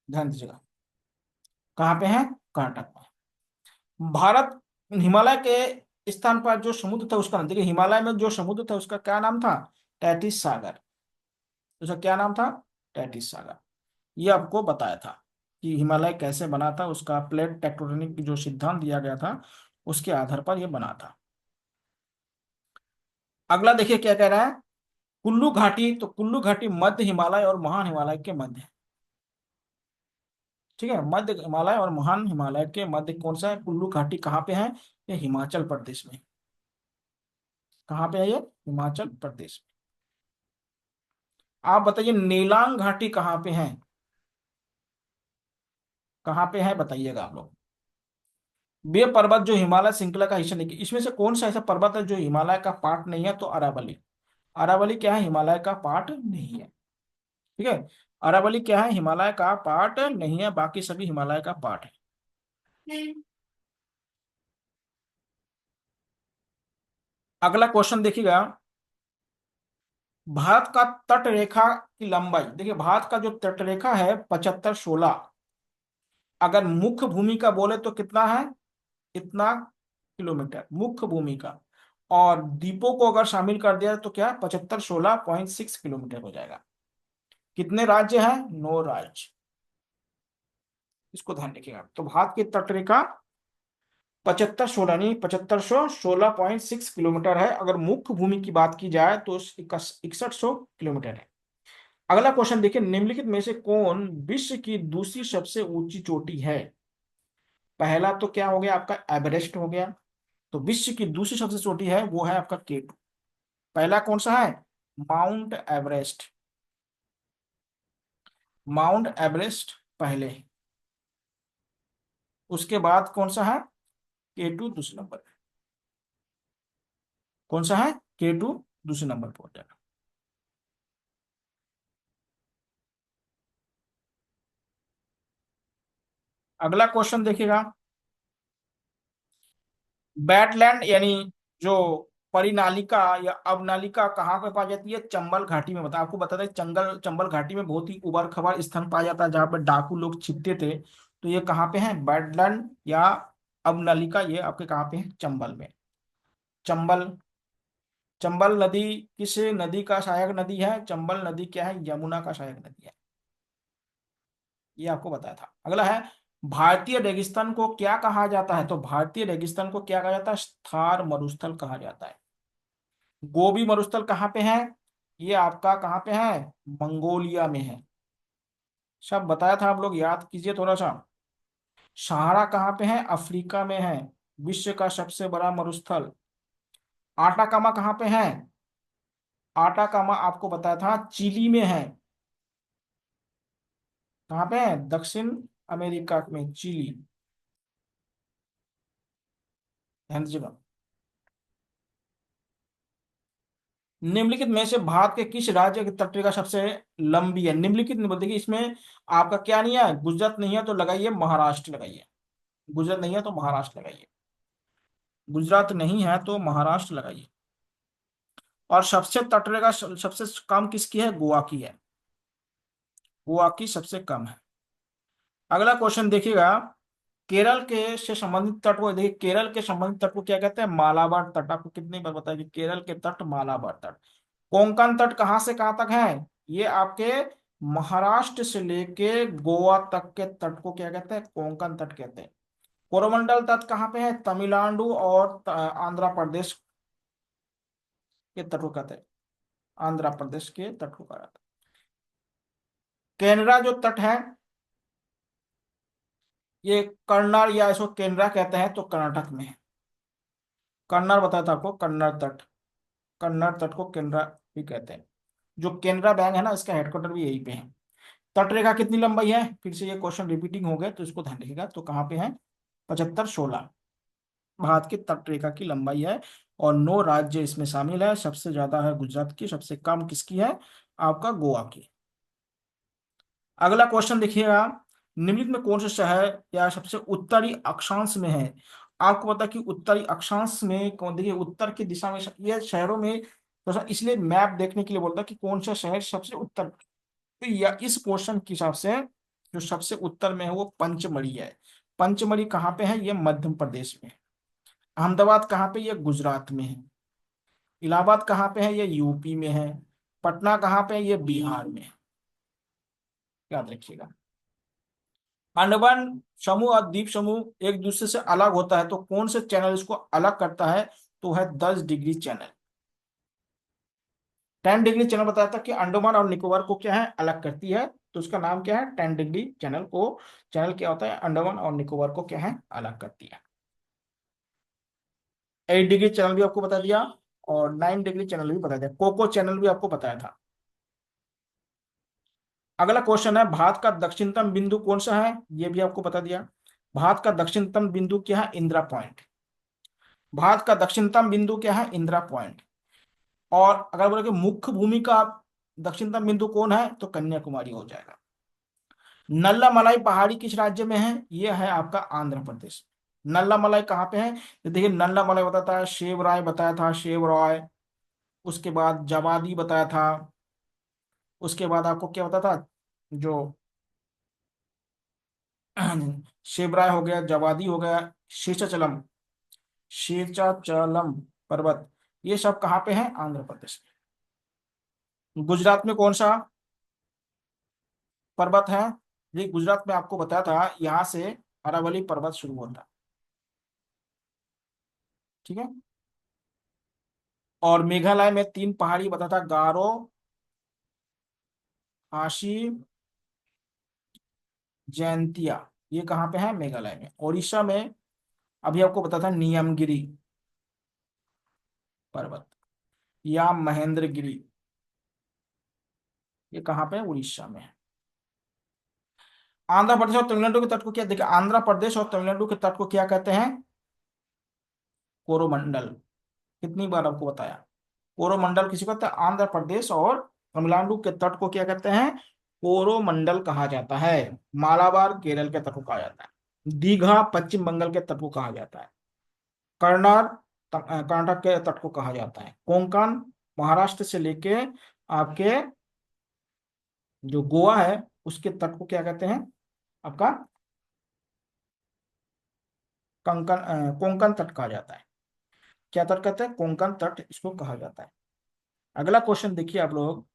ध्यान दीजिएगा, कहाँ पे है? कर्नाटक में। भारत हिमालय के स्थान पर जो समुद्र था उसका नाम देखिए, हिमालय में जो समुद्र था उसका क्या नाम था? टैटिस सागर। उसका क्या नाम था? टैटिस सागर। ये आपको बताया था कि हिमालय कैसे बना था, उसका प्लेट टेक्टोनिक जो सिद्धांत दिया गया था उसके आधार पर यह बना था। अगला देखिए क्या कह रहा है। कुल्लू घाटी, तो कुल्लू घाटी मध्य हिमालय और महान हिमालय के मध्य है। ठीक है, मध्य हिमालय और महान हिमालय के मध्य कौन सा है? कुल्लू घाटी कहाँ पे है? ये हिमाचल प्रदेश में। कहाँ पे है ये? हिमाचल प्रदेश में। आप बताइए नेलांग घाटी कहाँ पे है? कहाँ पे है बताइएगा आप लोग। वे पर्वत जो हिमालय श्रृंखला का हिस्सा नहीं, इसमें से कौन सा ऐसा पर्वत है जो हिमालय का पार्ट नहीं है? तो अरावली। अरावली क्या है? हिमालय का पार्ट नहीं है। ठीक है, अरावली क्या है? हिमालय का पार्ट नहीं है, बाकी सभी हिमालय का पार्ट है। अगला क्वेश्चन देखिएगा। भारत का तट रेखा की लंबाई देखिए, भारत का जो तट रेखा है 75-16, अगर मुख्य भूमि का बोले तो कितना है? इतना किलोमीटर मुख्य भूमि का। और द्वीपों को अगर शामिल कर दिया तो क्या? 75-16.6 किलोमीटर हो जाएगा। कितने राज्य हैं? 9 राज्य। इसको ध्यान रखिएगा। तो भारत की तट रेखा 75-16 नहीं, 7516.6 किलोमीटर है। अगर मुख्य भूमि की बात की जाए तो 6100 किलोमीटर है। अगला क्वेश्चन देखिए, निम्नलिखित में से कौन विश्व की दूसरी सबसे ऊंची चोटी है? पहला तो क्या हो गया आपका? एवरेस्ट हो गया। तो विश्व की दूसरी सबसे चोटी है वो है आपका केटू। पहला कौन सा है? Mount Everest. माउंट एवरेस्ट पहले, उसके बाद कौन सा है? केटू दूसरे नंबर पे। कौन सा है? केटू दूसरे नंबर पर हो जाएगा। अगला क्वेश्चन देखिएगा। बैटलैंड यानी जो परिनालिका या अवनालिका कहाँ पे पाई जाती है? चंबल घाटी में। बता, आपको बता दें, चंबल घाटी में बहुत ही उबड़ खाबड़ स्थान पाया जाता है जहाँ पे डाकू लोग छिपते थे। तो ये कहाँ पे है? बैटलैंड या अवनालिका, ये आपके कहाँ पे है? चंबल में। चंबल, चंबल नदी किस नदी का सहायक नदी है? चंबल नदी क्या है? यमुना का सहायक नदी है। ये आपको बताया था। अगला है, भारतीय रेगिस्तान को क्या कहा जाता है? तो भारतीय रेगिस्तान को क्या कहा जाता है? थार मरुस्थल कहा जाता है। गोबी मरुस्थल कहाँ पे है? ये आपका कहाँ पे है? मंगोलिया में है। सब बताया था, आप लोग याद कीजिए थोड़ा सा। सहारा कहाँ पे है? अफ्रीका में है। विश्व का सबसे बड़ा मरुस्थल। आटाकामा कहाँ पे है? आटाकामा आपको बताया था चिली में है। कहाँ पे है? दक्षिण अमेरिका में, चिली। ध्यान दीजिएगा। निम्नलिखित में से भारत के किस राज्य की तटरेखा सबसे लंबी है? निम्नलिखित नहीं बोलते कि इसमें आपका क्या नहीं है? गुजरात नहीं है तो लगाइए महाराष्ट्र लगाइए। गुजरात नहीं है तो महाराष्ट्र लगाइए। गुजरात नहीं है तो महाराष्ट्र लगाइए। और सबसे तटरेखा सबसे कम किसकी है? गोवा की है। गोवा की सबसे कम है। अगला क्वेश्चन देखिएगा। केरल के से संबंधित तट को देखिए, केरल के संबंधित तट को क्या कहते हैं? मालाबार तट। आपको कितनी बार बताया कि केरल के तट मालाबार तट। कोंकण तट कहाँ से कहाँ तक है? ये आपके महाराष्ट्र से लेके गोवा तक के तट को क्या कहते हैं? कोंकण तट कहते हैं। कोरोमंडल तट कहाँ पे है? तमिलनाडु और आंध्र प्रदेश के तट को कहते हैं। आंध्र प्रदेश के तट को कहा जाता है। केनरा जो तट है, ये कन्नड़ या इसको केनरा कहते हैं, तो कर्नाटक में है। कन्नड़ बताया था आपको, कन्नड़ तट, कन्नड़ तट को केनरा भी कहते हैं। जो केनरा बैंक है ना, इसका हेडक्वार्टर भी यहीं पे है। तट रेखा कितनी लंबाई है, फिर से ये क्वेश्चन रिपीटिंग हो गया तो इसको ध्यान रखिएगा। तो कहाँ पे है, 75-16 भारत की तट रेखा की लंबाई है। और 9 राज्य इसमें शामिल है। सबसे ज्यादा है गुजरात की, सबसे कम किसकी है, आपका गोवा की। अगला क्वेश्चन देखिएगा, निम्नलिखित में कौन सा शहर या सबसे उत्तरी अक्षांश में है। आपको पता है कि उत्तरी अक्षांश में कौन, देखिए उत्तर की दिशा में ये शहरों में थोड़ा सा इसलिए मैप देखने के लिए बोलता है कि कौन सा शहर सबसे उत्तर, तो या इस क्वेश्चन के हिसाब से जो सबसे उत्तर में है वो पंचमढ़ी है। पंचमढ़ी कहाँ पे है, ये मध्य प्रदेश में है। अहमदाबाद कहाँ पे, ये गुजरात में है। इलाहाबाद कहाँ पे है, ये यूपी में है। पटना कहाँ पे है, ये बिहार में है। याद रखिएगा। अंडमान समूह और द्वीप समूह एक दूसरे से अलग होता है, तो कौन से चैनल इसको अलग करता है, तो है 10 डिग्री चैनल। 10 डिग्री चैनल बताया था कि अंडमान और निकोबार को क्या है, अलग करती है। तो उसका नाम क्या है, 10 डिग्री चैनल को। चैनल क्या होता है, अंडमान और निकोबार को क्या है, अलग करती है। 8 डिग्री चैनल भी आपको बता दिया, और 9 डिग्री चैनल भी बता दिया। कोको चैनल भी आपको बताया था। अगला क्वेश्चन है, भारत का दक्षिणतम बिंदु कौन सा है, ये भी आपको बता दिया। भारत का दक्षिणतम बिंदु क्या है, इंदिरा पॉइंट। भारत का दक्षिणतम बिंदु क्या है, इंदिरा पॉइंट। और अगर बोले कि मुख्य भूमि का दक्षिणतम बिंदु कौन है, तो कन्याकुमारी हो जाएगा। नल्ला मलाई पहाड़ी किस राज्य में है, ये है आपका आंध्र प्रदेश। नल्ला मलाई कहाँ पे है, तो देखिए नल्ला मलाई बताता है, शेव राय बताया था, शेव राय। उसके बाद जवादी बताया था। उसके बाद आपको क्या बताया था, जो शिवराय हो गया, जवादी हो गया, शेषाचलम, शेषाचलम पर्वत, ये सब कहाँ पे है, आंध्र प्रदेश में। गुजरात में कौन सा पर्वत है, ये गुजरात में आपको बताया था, यहाँ से अरावली पर्वत शुरू होता है। ठीक है। और मेघालय में 3 पहाड़ी बताया था, गारो, खासी, जैंतिया, ये कहाँ पे है, मेघालय में। उड़ीसा में अभी आपको बताया था, नियमगिरी पर्वत या महेंद्रगिरी, ये कहाँ पे है, उड़ीसा में है। आंध्र प्रदेश और तमिलनाडु के तट को क्या, देखिए आंध्र प्रदेश और तमिलनाडु के तट को क्या कहते हैं, कोरोमंडल। कितनी बार आपको बताया, कोरोमंडल किसी को कहते हैं, आंध्र प्रदेश और तमिलनाडु के तट को क्या कहते हैं, कोरोमंडल कहा जाता है। मालाबार केरल के तट को कहा जाता है। दीघा पश्चिम बंगाल के तट को कहा जाता है। कर्नार कर्नाटक के तट को कहा जाता है। कोंकण महाराष्ट्र से लेके आपके जो गोवा है उसके तट को क्या कहते हैं, आपका कोंकण तट कहा जाता है। क्या तट कहते हैं, कोंकण तट इसको कहा जाता है। अगला क्वेश्चन देखिए आप लोग,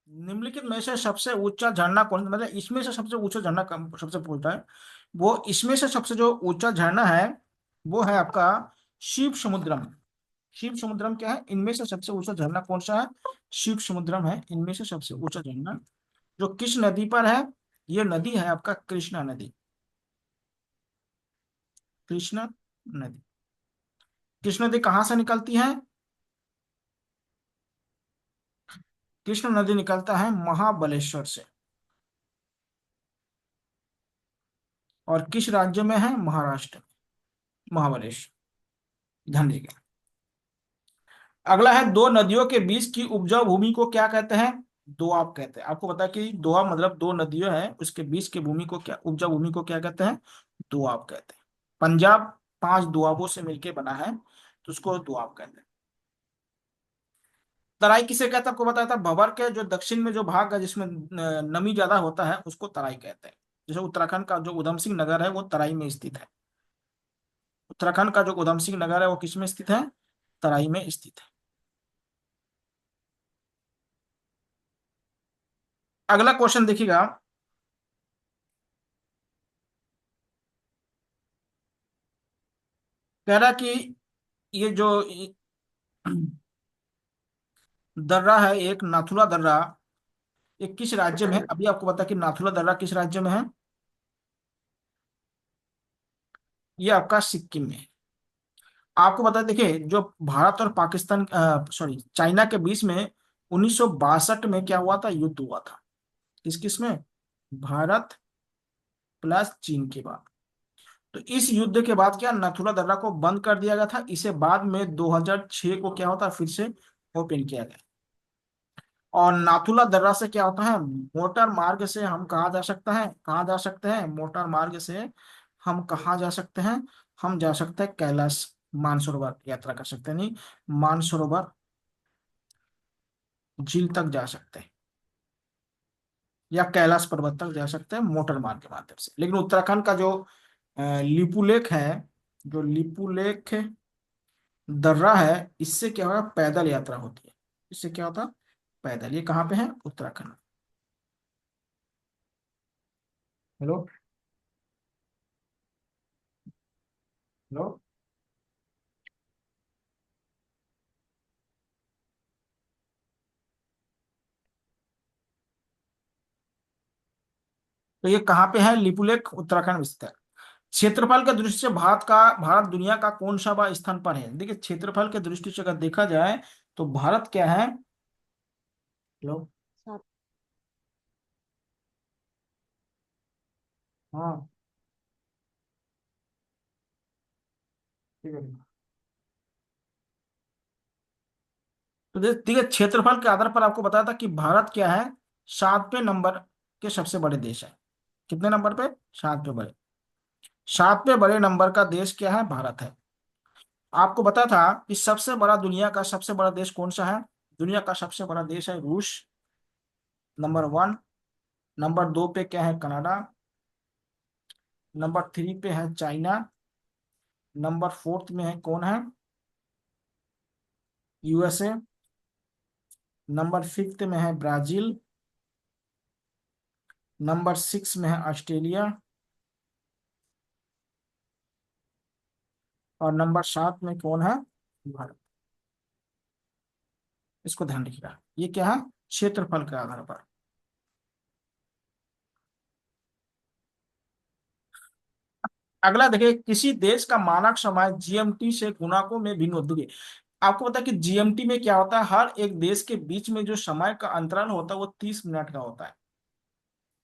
निम्नलिखित में से सबसे ऊंचा झरना कौन, मतलब इसमें से सबसे ऊंचा झरना सबसे पूछता है। वो इसमें से सबसे जो ऊंचा झरना है, वो है आपका शिव समुद्रम। शिव समुद्रम क्या है, इनमें से सबसे ऊंचा झरना कौन सा है, शिव समुद्रम है इनमें से सबसे ऊंचा झरना। जो किस नदी पर है, ये नदी है आपका कृष्णा नदी। कृष्णा नदी। कृष्णा नदी कहाँ से निकलती है, कृष्णा नदी निकलता है महाबलेश्वर से। और किस राज्य में है, महाराष्ट्र, महाबलेश्वर। ध्यान दीजिएगा। अगला है, दो नदियों के बीच की उपजाऊ भूमि को क्या कहते हैं, दोआब कहते हैं। आपको पता है कि दोआब मतलब दो नदियां हैं उसके बीच की भूमि को क्या, उपजाऊ भूमि को क्या कहते हैं, दोआब कहते हैं। पंजाब 5 दोआबों से मिलकर बना है, तो उसको दोआब कहते हैं। तराई किसे कहते हैं, आपको बताया था, भंवर के जो दक्षिण में जो भाग है जिसमें नमी ज्यादा होता है उसको तराई कहते हैं। जैसे उत्तराखंड का जो उधम सिंह नगर है वो तराई में स्थित है। उत्तराखंड का जो उधम सिंह नगर है वो किस में स्थित है, तराई में स्थित है। अगला क्वेश्चन देखिएगा, कह रहा कि ये जो दर्रा है एक, नाथुला दर्रा। ये किस राज्य में है? अभी आपको पता है कि नाथुला दर्रा किस राज्य में है? ये आपका सिक्किम में है। आपको बता देखिए, जो भारत और पाकिस्तान, सॉरी, चाइना के बीच में 1962 में क्या हुआ था? युद्ध हुआ था। किस किस में? भारत प्लस चीन के बाद। तो इस युद्ध के बाद क्या, नथुला दर्रा को बंद कर दिया गया था। इसे बाद में 2006 को क्या होता है, फिर से ओपन किया गया। और नाथुला दर्रा से क्या होता है, मोटर मार्ग से हम कहाँ जा सकते हैं? कहाँ जा सकते हैं मोटर मार्ग से? हम कहाँ जा सकते हैं? हम जा सकते हैं कैलाश मानसरोवर यात्रा कर सकते हैं, नहीं, मानसरोवर झील तक जा सकते हैं, या कैलाश पर्वत तक जा सकते हैं मोटर मार्ग के माध्यम से। लेकिन उत्तराखंड का जो लिपुलेख है, जो लिपुलेख दर्रा है, इससे क्या होगा, पैदल यात्रा होती है। इससे क्या होता है? पैदल। ये कहाँ पे है? उत्तराखंड। हेलो। हेलो। तो ये कहाँ पे है? लिपुलेख उत्तराखंड में स्थित है। क्षेत्रफल के दृष्टि से भारत दुनिया का कौन सा बा स्थान पर है? देखिए, क्षेत्रफल के दृष्टि से अगर देखा जाए तो भारत क्या है? हेलो। हाँ, ठीक है। तो देखिए, क्षेत्रफल के आधार पर आपको बताया था कि भारत क्या है, 7वें नंबर के सबसे बड़े देश है। कितने नंबर पे? 7वें बड़े। 7वें बड़े नंबर का देश क्या है? भारत है। आपको पता था कि सबसे बड़ा, दुनिया का सबसे बड़ा देश कौन सा है? दुनिया का सबसे बड़ा देश है रूस, नंबर 1। नंबर 2 पे क्या है? कनाडा। नंबर 3 पे है चाइना। नंबर 4 में है कौन है? यूएसए। नंबर 5 में है ब्राजील। नंबर 6 में है ऑस्ट्रेलिया। और नंबर 7 में कौन है? भारत। इसको ध्यान रखिएगा, ये क्या है? क्षेत्रफल के आधार पर। अगला देखिए, किसी देश का मानक समय जीएमटी से गुणकों में भिन्न होती है। आपको पता है कि जीएमटी में क्या होता है, हर एक देश के बीच में जो समय का अंतराल होता है वो 30 मिनट का होता है।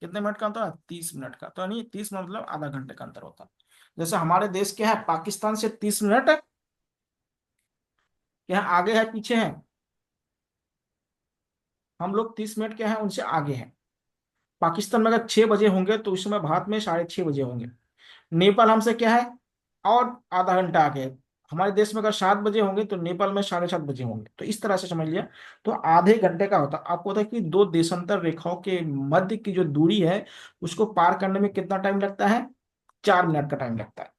कितने मिनट का होता है? 30 मिनट का। तो नहीं, 30 मिनट मतलब आधा घंटे का अंतर होता है। जैसे हमारे देश क्या है, पाकिस्तान से 30 मिनट है, क्या आगे है पीछे है? हम लोग 30 मिनट क्या है, उनसे आगे हैं। पाकिस्तान में अगर 6 बजे होंगे तो उस समय भारत में 6:30 बजे होंगे। नेपाल हमसे क्या है, और आधा घंटा आगे है। हमारे देश में अगर 7 बजे होंगे तो नेपाल में 7:30 बजे होंगे। तो इस तरह से समझ लिया। तो आधे घंटे का होता है। आपको पता है कि दो देशांतर रेखाओं के मध्य की जो दूरी है, उसको पार करने में कितना टाइम लगता है? 4 मिनट का टाइम लगता है।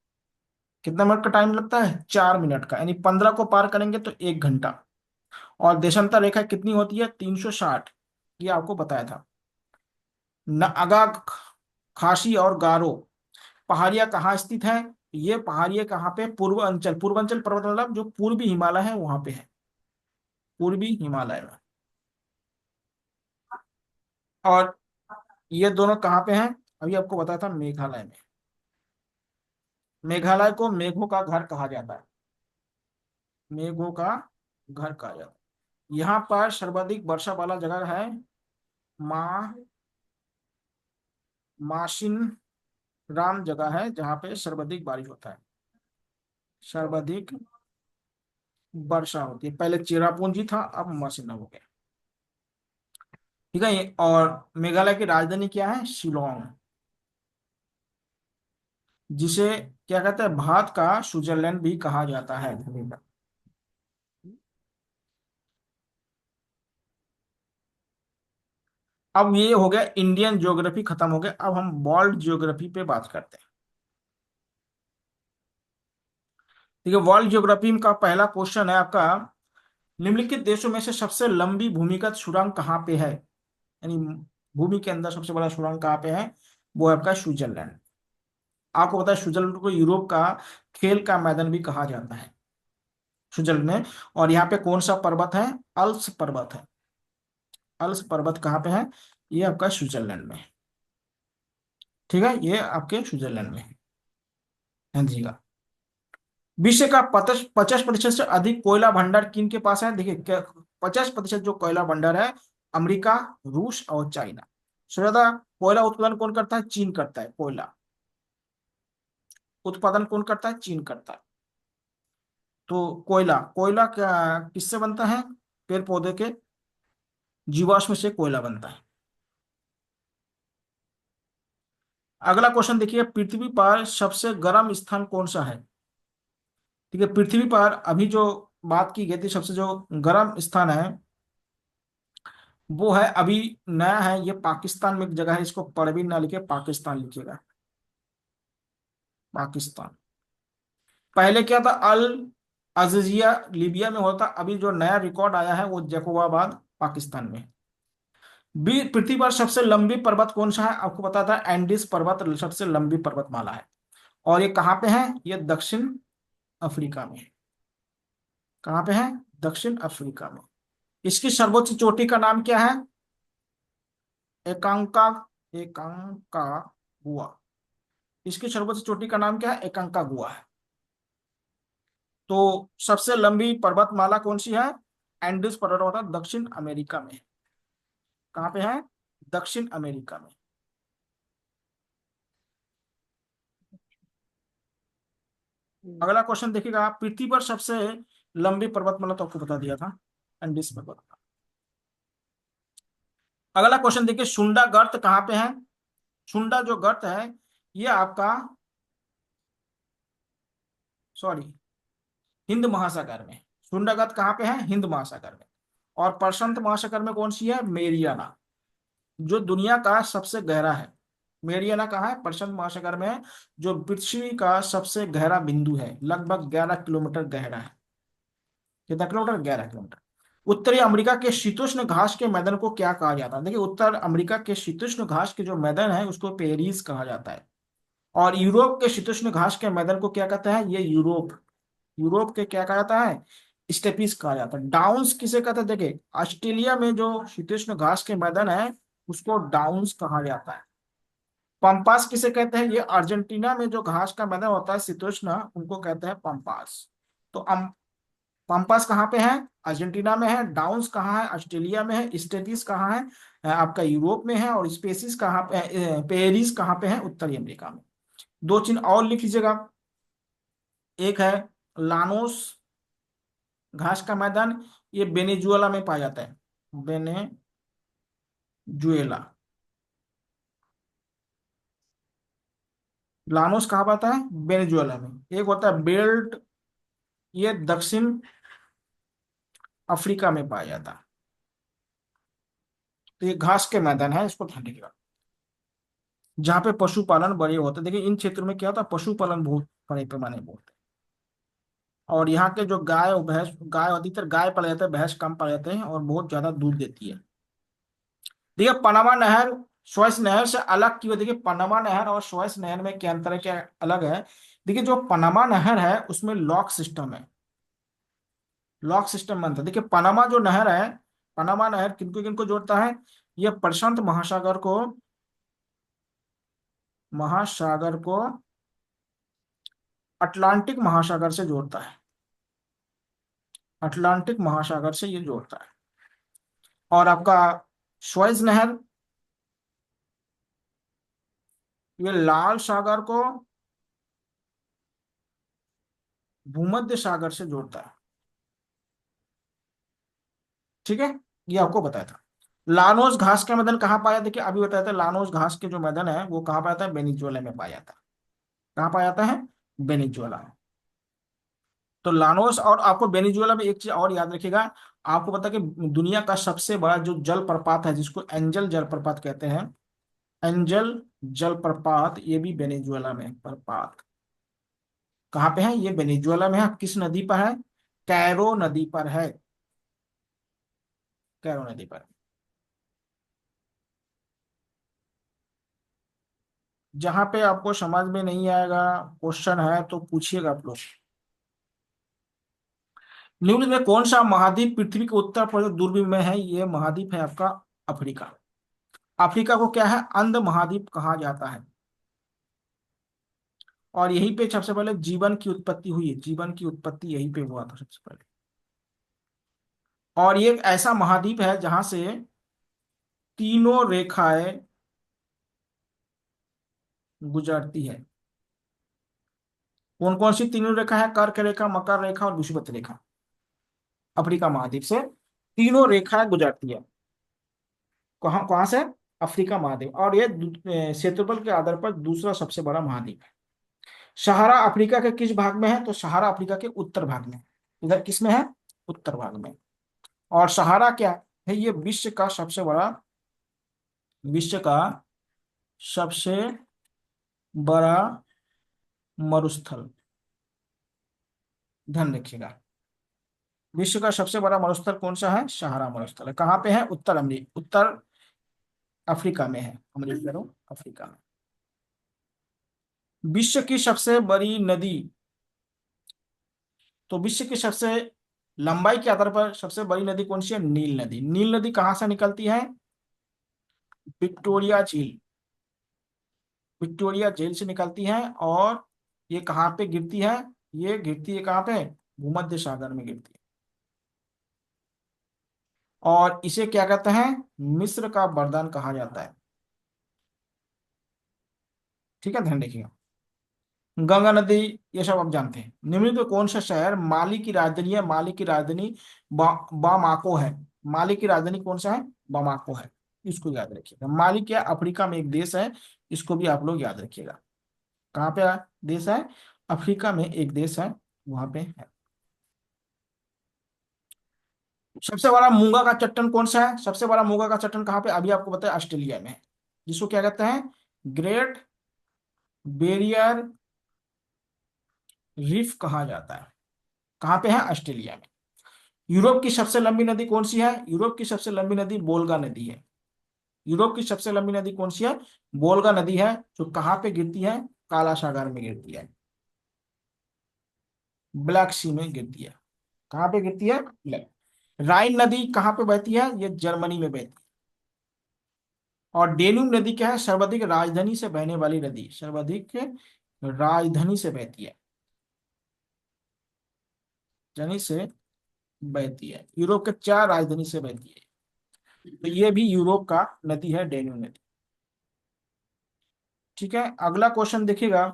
कितना मिनट का टाइम लगता है? 4 मिनट का। यानी 15 को पार करेंगे तो 1 घंटा। और देशांतर रेखा कितनी होती है? 360। ये आपको बताया था। अगा, खासी और गारो पहाड़ियां कहाँ स्थित है? ये पहाड़ियां कहाँ पे? पूर्वांचल, पूर्वांचल पर्वत मतलब जो पूर्वी हिमालय है वहां पे है। पूर्वी हिमालय में। और ये दोनों कहाँ पे हैं? अभी आपको बताया था, मेघालय में। मेघालय को मेघों का घर कहा जाता है। मेघों का घर कहा जाता है। यहाँ पर सर्वाधिक वर्षा वाला जगह है मा माशिन राम, जगह है जहाँ पे सर्वाधिक बारिश होता है, सर्वाधिक वर्षा होती है। पहले चेरापूंजी था, अब माशिना हो गया। ठीक है। और मेघालय की राजधानी क्या है? शिलोंग। जिसे क्या कहते हैं, भारत का स्विट्जरलैंड भी कहा जाता है। अब ये हो गया इंडियन ज्योग्राफी खत्म हो गया। अब हम वर्ल्ड ज्योग्राफी पे बात करते हैं। ठीक है, वर्ल्ड ज्योग्राफी का पहला क्वेश्चन है आपका, निम्नलिखित देशों में से सबसे लंबी भूमिगत सुरंग कहाँ पे है? यानी भूमि के अंदर सबसे बड़ा सुरंग कहाँ पे है? वो है आपका स्विट्जरलैंड। आपको पता है स्विट्जरलैंड को यूरोप का खेल का मैदान भी कहा जाता है। स्विट्जरलैंड में। और यहाँ पे कौन सा पर्वत है? अल्प्स पर्वत है। अल्प्स पर्वत कहाँ पे है? ये आपका स्विट्जरलैंड में। ठीक है, ये आपके स्विट्जरलैंड में है। हाँ जी का। विश्व का 50% से अधिक कोयला भंडार किन के पास है? देखिए, 50% जो कोयला भंडार है, अमेरिका, रूस और चाइना। सबसे ज्यादा कोयला उत्पादन कौन करता है? चीन करता है। कोयला उत्पादन कौन करता है? चीन करता है। तो कोयला कोयला क्या किससे बनता है? पेड़ पौधे के जीवाश्म से कोयला बनता है। अगला क्वेश्चन देखिए, पृथ्वी पर सबसे गर्म स्थान कौन सा है? ठीक है, पृथ्वी पर अभी जो बात की गई थी, सबसे जो गर्म स्थान है वो है, अभी नया है ये, पाकिस्तान में एक जगह है, इसको परवीन ना लिखे, पाकिस्तान लिखिएगा। पाकिस्तान। पहले क्या था? अल अज़िज़िया लीबिया में होता, अभी जो नया रिकॉर्ड आया है वो जैकोबाबाद पाकिस्तान में। पृथ्वी पर सबसे लंबी पर्वत कौन सा है? आपको पता था, एंडीज पर्वत सबसे लंबी पर्वतमाला है। और ये कहाँ पे है? ये दक्षिण अफ्रीका में। कहाँ पे है? दक्षिण अफ्रीका में। इसकी सर्वोच्च चोटी का नाम क्या है? एकांका। एकांका गुआ। इसकी सर्वोच्च चोटी का नाम क्या है? एकांका गुआ है। तो सबसे लंबी पर्वतमाला कौन सी है? एंडीज पर्वतमाला दक्षिण अमेरिका में। कहाँ पे है? दक्षिण अमेरिका में। अगला क्वेश्चन देखिएगा, पृथ्वी पर सबसे लंबी पर्वतमाला तो आपको बता दिया था, एंडीज पर्वत। अगला क्वेश्चन देखिए, शुंडा गर्त कहाँ पे है? शुंडा जो गर्त है, ये आपका, सॉरी, हिंद महासागर में। शुंडा गर्त कहाँ पे है? हिंद महासागर में। और प्रशांत महासागर में कौन सी है? मेरियाना, जो दुनिया का सबसे गहरा है। मेरियाना कहाँ है? प्रशांत महासागर में है, जो पृथ्वी का सबसे गहरा बिंदु है, लगभग 11 किलोमीटर गहरा है। कितना किलोमीटर? 11 किलोमीटर। उत्तरी अमेरिका के शीतोष्ण घास के मैदान को क्या कहा जाता है? देखिए, उत्तर अमेरिका के शीतोष्ण घास के जो मैदान है उसको पेरिस कहा जाता है। और यूरोप के शीतोष्ण घास के मैदान को क्या कहता है? ये यूरोप। यूरोप के क्या कहा जाता है? स्टेपीज कहा जाता है। डाउन्स किसे कहते हैं? देखिए, ऑस्ट्रेलिया में जो शीतोष्ण घास के मैदान है उसको डाउन्स कहा जाता है। पंपास किसे कहते हैं? ये अर्जेंटीना में जो घास का मैदान होता है शीतोष्ण, उनको कहते हैं पंपास। तो पंपास कहाँ पे है? अर्जेंटीना में है। डाउन्स कहाँ है? ऑस्ट्रेलिया में है। स्टेटिस कहाँ है? आपका यूरोप में है। और स्पेसिस कहाँ पे? पेरिस कहाँ पे है? उत्तरी अमेरिका में। दो चिन्ह और लिख लीजिएगा। एक है लानोस घास का मैदान, ये वेनेजुएला में पाया जाता है। वेनेजुएला। लानोस कहाँ पाता है? वेनेजुएला में। एक होता है बेल्ट, ये दक्षिण अफ्रीका में पाया जाता है। तो ये घास के मैदान है, इसको ध्यान रखिएगा, जहाँ पे पशुपालन बड़े होते हैं। देखिए, इन क्षेत्रों में क्या होता है? पशुपालन बहुत बड़े पैमाने पर होता है। और यहाँ के जो गाय और भैंस, गाय अधिकतर गाय पाले जाते हैं, भैंस कम पाले जाते हैं, और बहुत ज्यादा दूध देती है। देखिए, पनामा नहर स्वेज नहर से अलग क्यों है? देखिए, पनामा नहर और स्वेज नहर में क्या अंतर है, क्या अलग है? देखिए, जो पनामा नहर है उसमें लॉक सिस्टम है। लॉक सिस्टम बनता है। देखिए, पनामा जो नहर है, पनामा नहर किनको किनको जोड़ता है? ये प्रशांत महासागर को अटलांटिक महासागर से जोड़ता है। अटलांटिक महासागर से ये जोड़ता है। और आपका स्वेज नहर, ये लाल सागर को भूमध्य सागर से जोड़ता है। ठीक है, ये आपको बताया था। लानोस घास का मैदान कहाँ पाया? देखिए, अभी बताया था, लानोस घास के जो मैदान है वो कहाँ पाया जाता है? वेनेजुएला में पाया जाता है। कहाँ पाया जाता है? वेनेजुएला में। तो लानोस, और आपको वेनेजुएला में एक चीज और याद रखिएगा, आपको पता है कि दुनिया का सबसे बड़ा जो जलप्रपात है, जिसको एंजल जलप्रपात कहते हैं, एंजल जलप्रपात, ये भी वेनेजुएला में है प्रपात। कहाँ पे है? ये वेनेजुएला में है। किस नदी पर है? कैरो नदी पर है। कैरो नदी पर। जहां पे आपको समझ में नहीं आएगा, क्वेश्चन है तो पूछिएगा आप लोग। निम्न में कौन सा महाद्वीप पृथ्वी के उत्तर पर दूरबीन में है? ये महाद्वीप है आपका अफ्रीका। अफ्रीका को क्या है, अंध महाद्वीप कहा जाता है। और यहीं पे सबसे पहले जीवन की उत्पत्ति हुई है, जीवन की उत्पत्ति यहीं पे हुआ था सबसे पहले। और ये एक ऐसा महाद्वीप है जहां से तीनों रेखाएं गुजरती है। कौन कौन सी तीनों रेखा है? कर्क रेखा, मकर रेखा और विषुवत रेखा। अफ्रीका महाद्वीप से तीनों रेखाएं गुजरती है। कहाँ कहाँ से? अफ्रीका महाद्वीप। और ये क्षेत्रफल के आधार पर दूसरा सबसे बड़ा महाद्वीप है। सहारा अफ्रीका के किस भाग में है? तो सहारा अफ्रीका के उत्तर भाग में। इधर किस में है? उत्तर भाग में। और सहारा क्या है? ये विश्व का सबसे बड़ा मरुस्थल। ध्यान रखिएगा, विश्व का सबसे बड़ा मरुस्थल कौन सा है? सहारा मरुस्थल है। कहाँ पे है? उत्तर अफ्रीका में है, अमेरिका नो अफ्रीका में। विश्व की सबसे बड़ी नदी, तो विश्व की सबसे लंबाई के आधार पर सबसे बड़ी नदी कौन सी है? नील नदी। नील नदी कहाँ से निकलती है? विक्टोरिया झील, विक्टोरिया झील से निकलती है। और ये कहाँ पे गिरती है? ये गिरती है कहाँ पे? भूमध्य सागर में गिरती है। और इसे क्या कहते हैं? मिस्र का वरदान कहा जाता है। ठीक है, ध्यान रखिएगा। गंगा नदी, ये सब आप जानते हैं। निम्नलिखित में कौन सा शहर माली की राजधानी है? माली की राजधानी बामाको है। माली की राजधानी कौन सा है? बामाको है। इसको याद रखिएगा। माली क्या, अफ्रीका में एक देश है, इसको भी आप लोग याद रखिएगा। कहाँ पे देश है? अफ्रीका में एक देश है, वहां पे है। सबसे बड़ा मूंगा का चट्टान कौन सा है? सबसे बड़ा मूंगा का चट्टान कहाँ पे? अभी आपको बताया, ऑस्ट्रेलिया में है, जिसको क्या कहते हैं? ग्रेट बैरियर रीफ कहा जाता है। कहाँ पे है? ऑस्ट्रेलिया में। यूरोप की सबसे लंबी नदी कौन सी है? यूरोप की सबसे लंबी नदी बोल्गा नदी है। यूरोप की सबसे लंबी नदी कौन सी है? बोल्गा नदी है, जो कहाँ पे गिरती है? काला सागर में गिरती है, ब्लैक सी में गिरती है। कहाँ पे गिरती है? ब्लैक। राइन नदी कहाँ पे बहती है? ये जर्मनी में बहती है। और डेन्यूब नदी क्या है? सर्वाधिक राजधानी से बहने वाली नदी, सर्वाधिक राजधानी से बहती है, राजधानी से बहती है। यूरोप के 4 राजधानी से बहती है। तो ये भी यूरोप का नदी है, डेन्यूब नदी। ठीक है, अगला क्वेश्चन देखिएगा।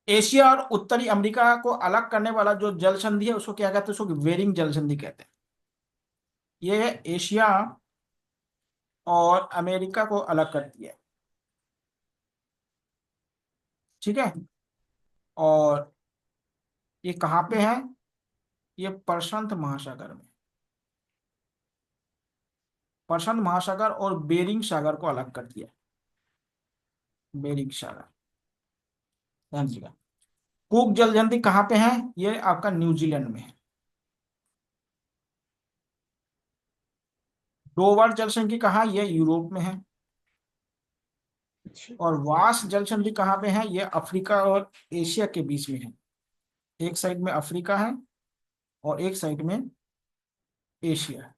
एशिया और उत्तरी अमेरिका को अलग करने वाला जो जल संधि है, उसको क्या कहते हैं? उसको बेरिंग जल संधि कहते हैं। ये एशिया और अमेरिका को अलग करती है। ठीक है। और ये कहाँ पे है? ये प्रशांत महासागर में। प्रशांत महासागर और बेरिंग सागर को अलग करती है, बेरिंग सागर। ध्यान दीजिएगा। कुक जल संधि कहाँ पे है? ये आपका न्यूजीलैंड में है। डोवर जल संधि कहाँ? ये यूरोप में है। और वास जल संधि कहाँ पे है? ये अफ्रीका और एशिया के बीच में है। एक साइड में अफ्रीका है और एक साइड में एशिया है।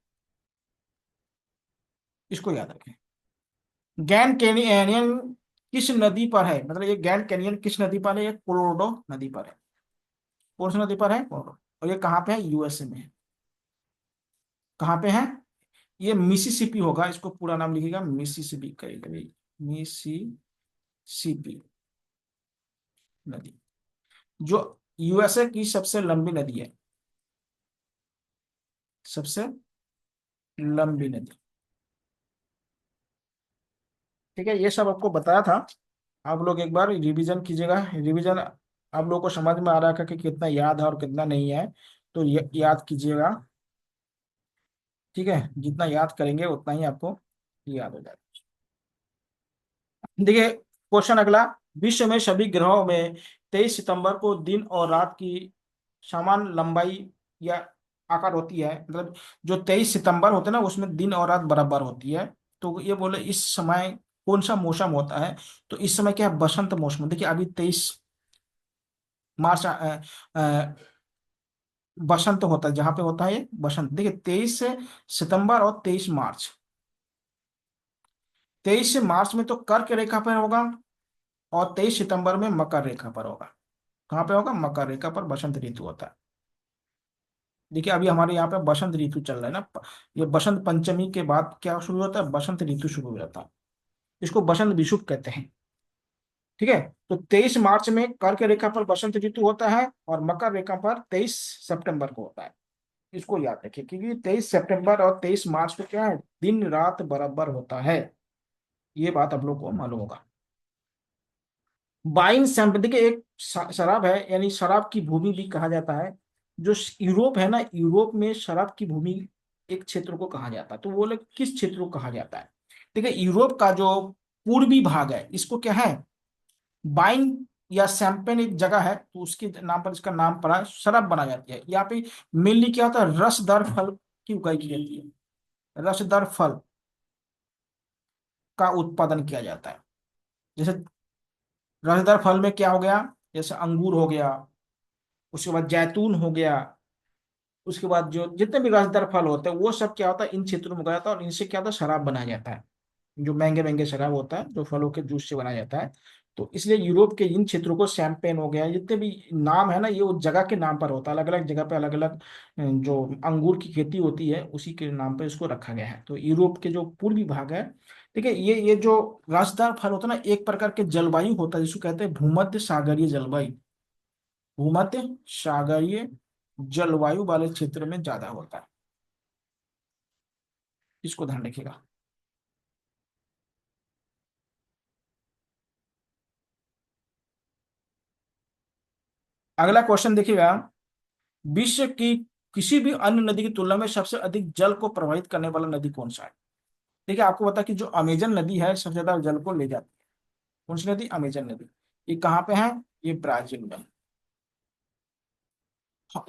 इसको याद रखें। ग्रैंड कैनियन किस नदी पर है? मतलब ये ग्रैंड कैनियन किस नदी पर है? ये कोलोराडो नदी पर है। कौन सी नदी पर है? कोलोराडो। और ये कहाँ पे है? यूएसए में है। कहाँ पे है? ये मिसिसिपी होगा, इसको पूरा नाम लिखिएगा, मिसिसिपी करेगा, मिसिसिपी नदी, जो यूएसए की सबसे लंबी नदी है, सबसे लंबी नदी। ठीक है, ये सब आपको बताया था। आप लोग एक बार रिवीजन कीजिएगा। रिवीजन आप लोगों को समझ में आ रहा है कि कितना याद है और कितना नहीं है, तो याद कीजिएगा। ठीक है, जितना याद करेंगे उतना ही आपको याद हो जाएगा। देखिए क्वेश्चन अगला। विश्व में सभी ग्रहों में 23 सितंबर को दिन और रात की समान लंबाई या आकार होती है। मतलब जो 23 सितंबर होते हैं ना, उसमें दिन और रात बराबर होती है। तो ये बोले इस समय कौन सा मौसम होता है? तो इस समय क्या है, बसंत मौसम। देखिए अभी 23 मार्च बसंत होता है, जहां पे होता है ये बसंत। देखिए 23 सितंबर और 23 मार्च। 23 मार्च में तो कर्क रेखा पर होगा, और 23 सितंबर में मकर रेखा पर होगा। कहाँ पे होगा? मकर रेखा पर बसंत ऋतु होता है। देखिए अभी हमारे यहाँ पे बसंत ऋतु चल रहा है ना। ये बसंत पंचमी के बाद क्या शुरू होता है? बसंत ऋतु शुरू हो जाता है। इसको बसंत विषुव कहते हैं। ठीक है। तो 23 मार्च में कर्क रेखा पर बसंत ऋतु होता है, और मकर रेखा पर 23 सितंबर को होता है। इसको याद रखिए, क्योंकि 23 सितंबर और 23 मार्च को क्या है, दिन रात बराबर होता है। ये बात आप लोग को मालूम होगा। वाइन सैंपल, देखिए एक शराब है, यानी शराब की भूमि भी कहा जाता है। जो यूरोप है ना, यूरोप में शराब की भूमि एक क्षेत्र को कहा जाता है। तो वो लोग किस क्षेत्र को कहा जाता है? देखिए यूरोप का जो पूर्वी भाग है, इसको क्या है, वाइन या शैंपेन एक जगह है, तो उसके नाम पर इसका नाम पड़ा है। शराब बनाई जाती है यहाँ पे। मेनली क्या होता है, रसदार फल की उगाई की जाती है। रसदार फल का उत्पादन किया जाता है। जैसे रसदार फल में क्या हो गया, जैसे अंगूर हो गया, उसके बाद जैतून हो गया, उसके बाद जो जितने भी रसदार फल होते हैं वो सब क्या होता है, इन क्षेत्रों में उगाया जाता है, और इनसे क्या होता है, शराब बनाया जाता है। जो महंगे महंगे शराब होता है, जो फलों के जूस से बनाया जाता है। तो इसलिए यूरोप के इन क्षेत्रों को शैंपेन हो गया, जितने भी नाम है ना, ये उस जगह के नाम पर होता है। अलग अलग जगह पे अलग अलग जो अंगूर की खेती होती है, उसी के नाम पर इसको रखा गया है। तो यूरोप के जो पूर्वी भाग है, देखिए ये जो रसदार फल होता है ना, एक प्रकार के जलवायु होता है जिसको कहते हैं भूमध्य सागरीय जलवायु। भूमध्य सागरीय जलवायु वाले क्षेत्र में ज्यादा होता है। इसको ध्यान रखिएगा। अगला क्वेश्चन देखिएगा। विश्व की किसी भी अन्य नदी की तुलना में सबसे अधिक जल को प्रवाहित करने वाला नदी कौन सा है? देखिए आपको पता है कि जो अमेजन नदी है, सबसे ज्यादा जल को ले जाती है। कौन सी नदी? अमेजन नदी। ये कहाँ पे है? ये ब्राजील में है।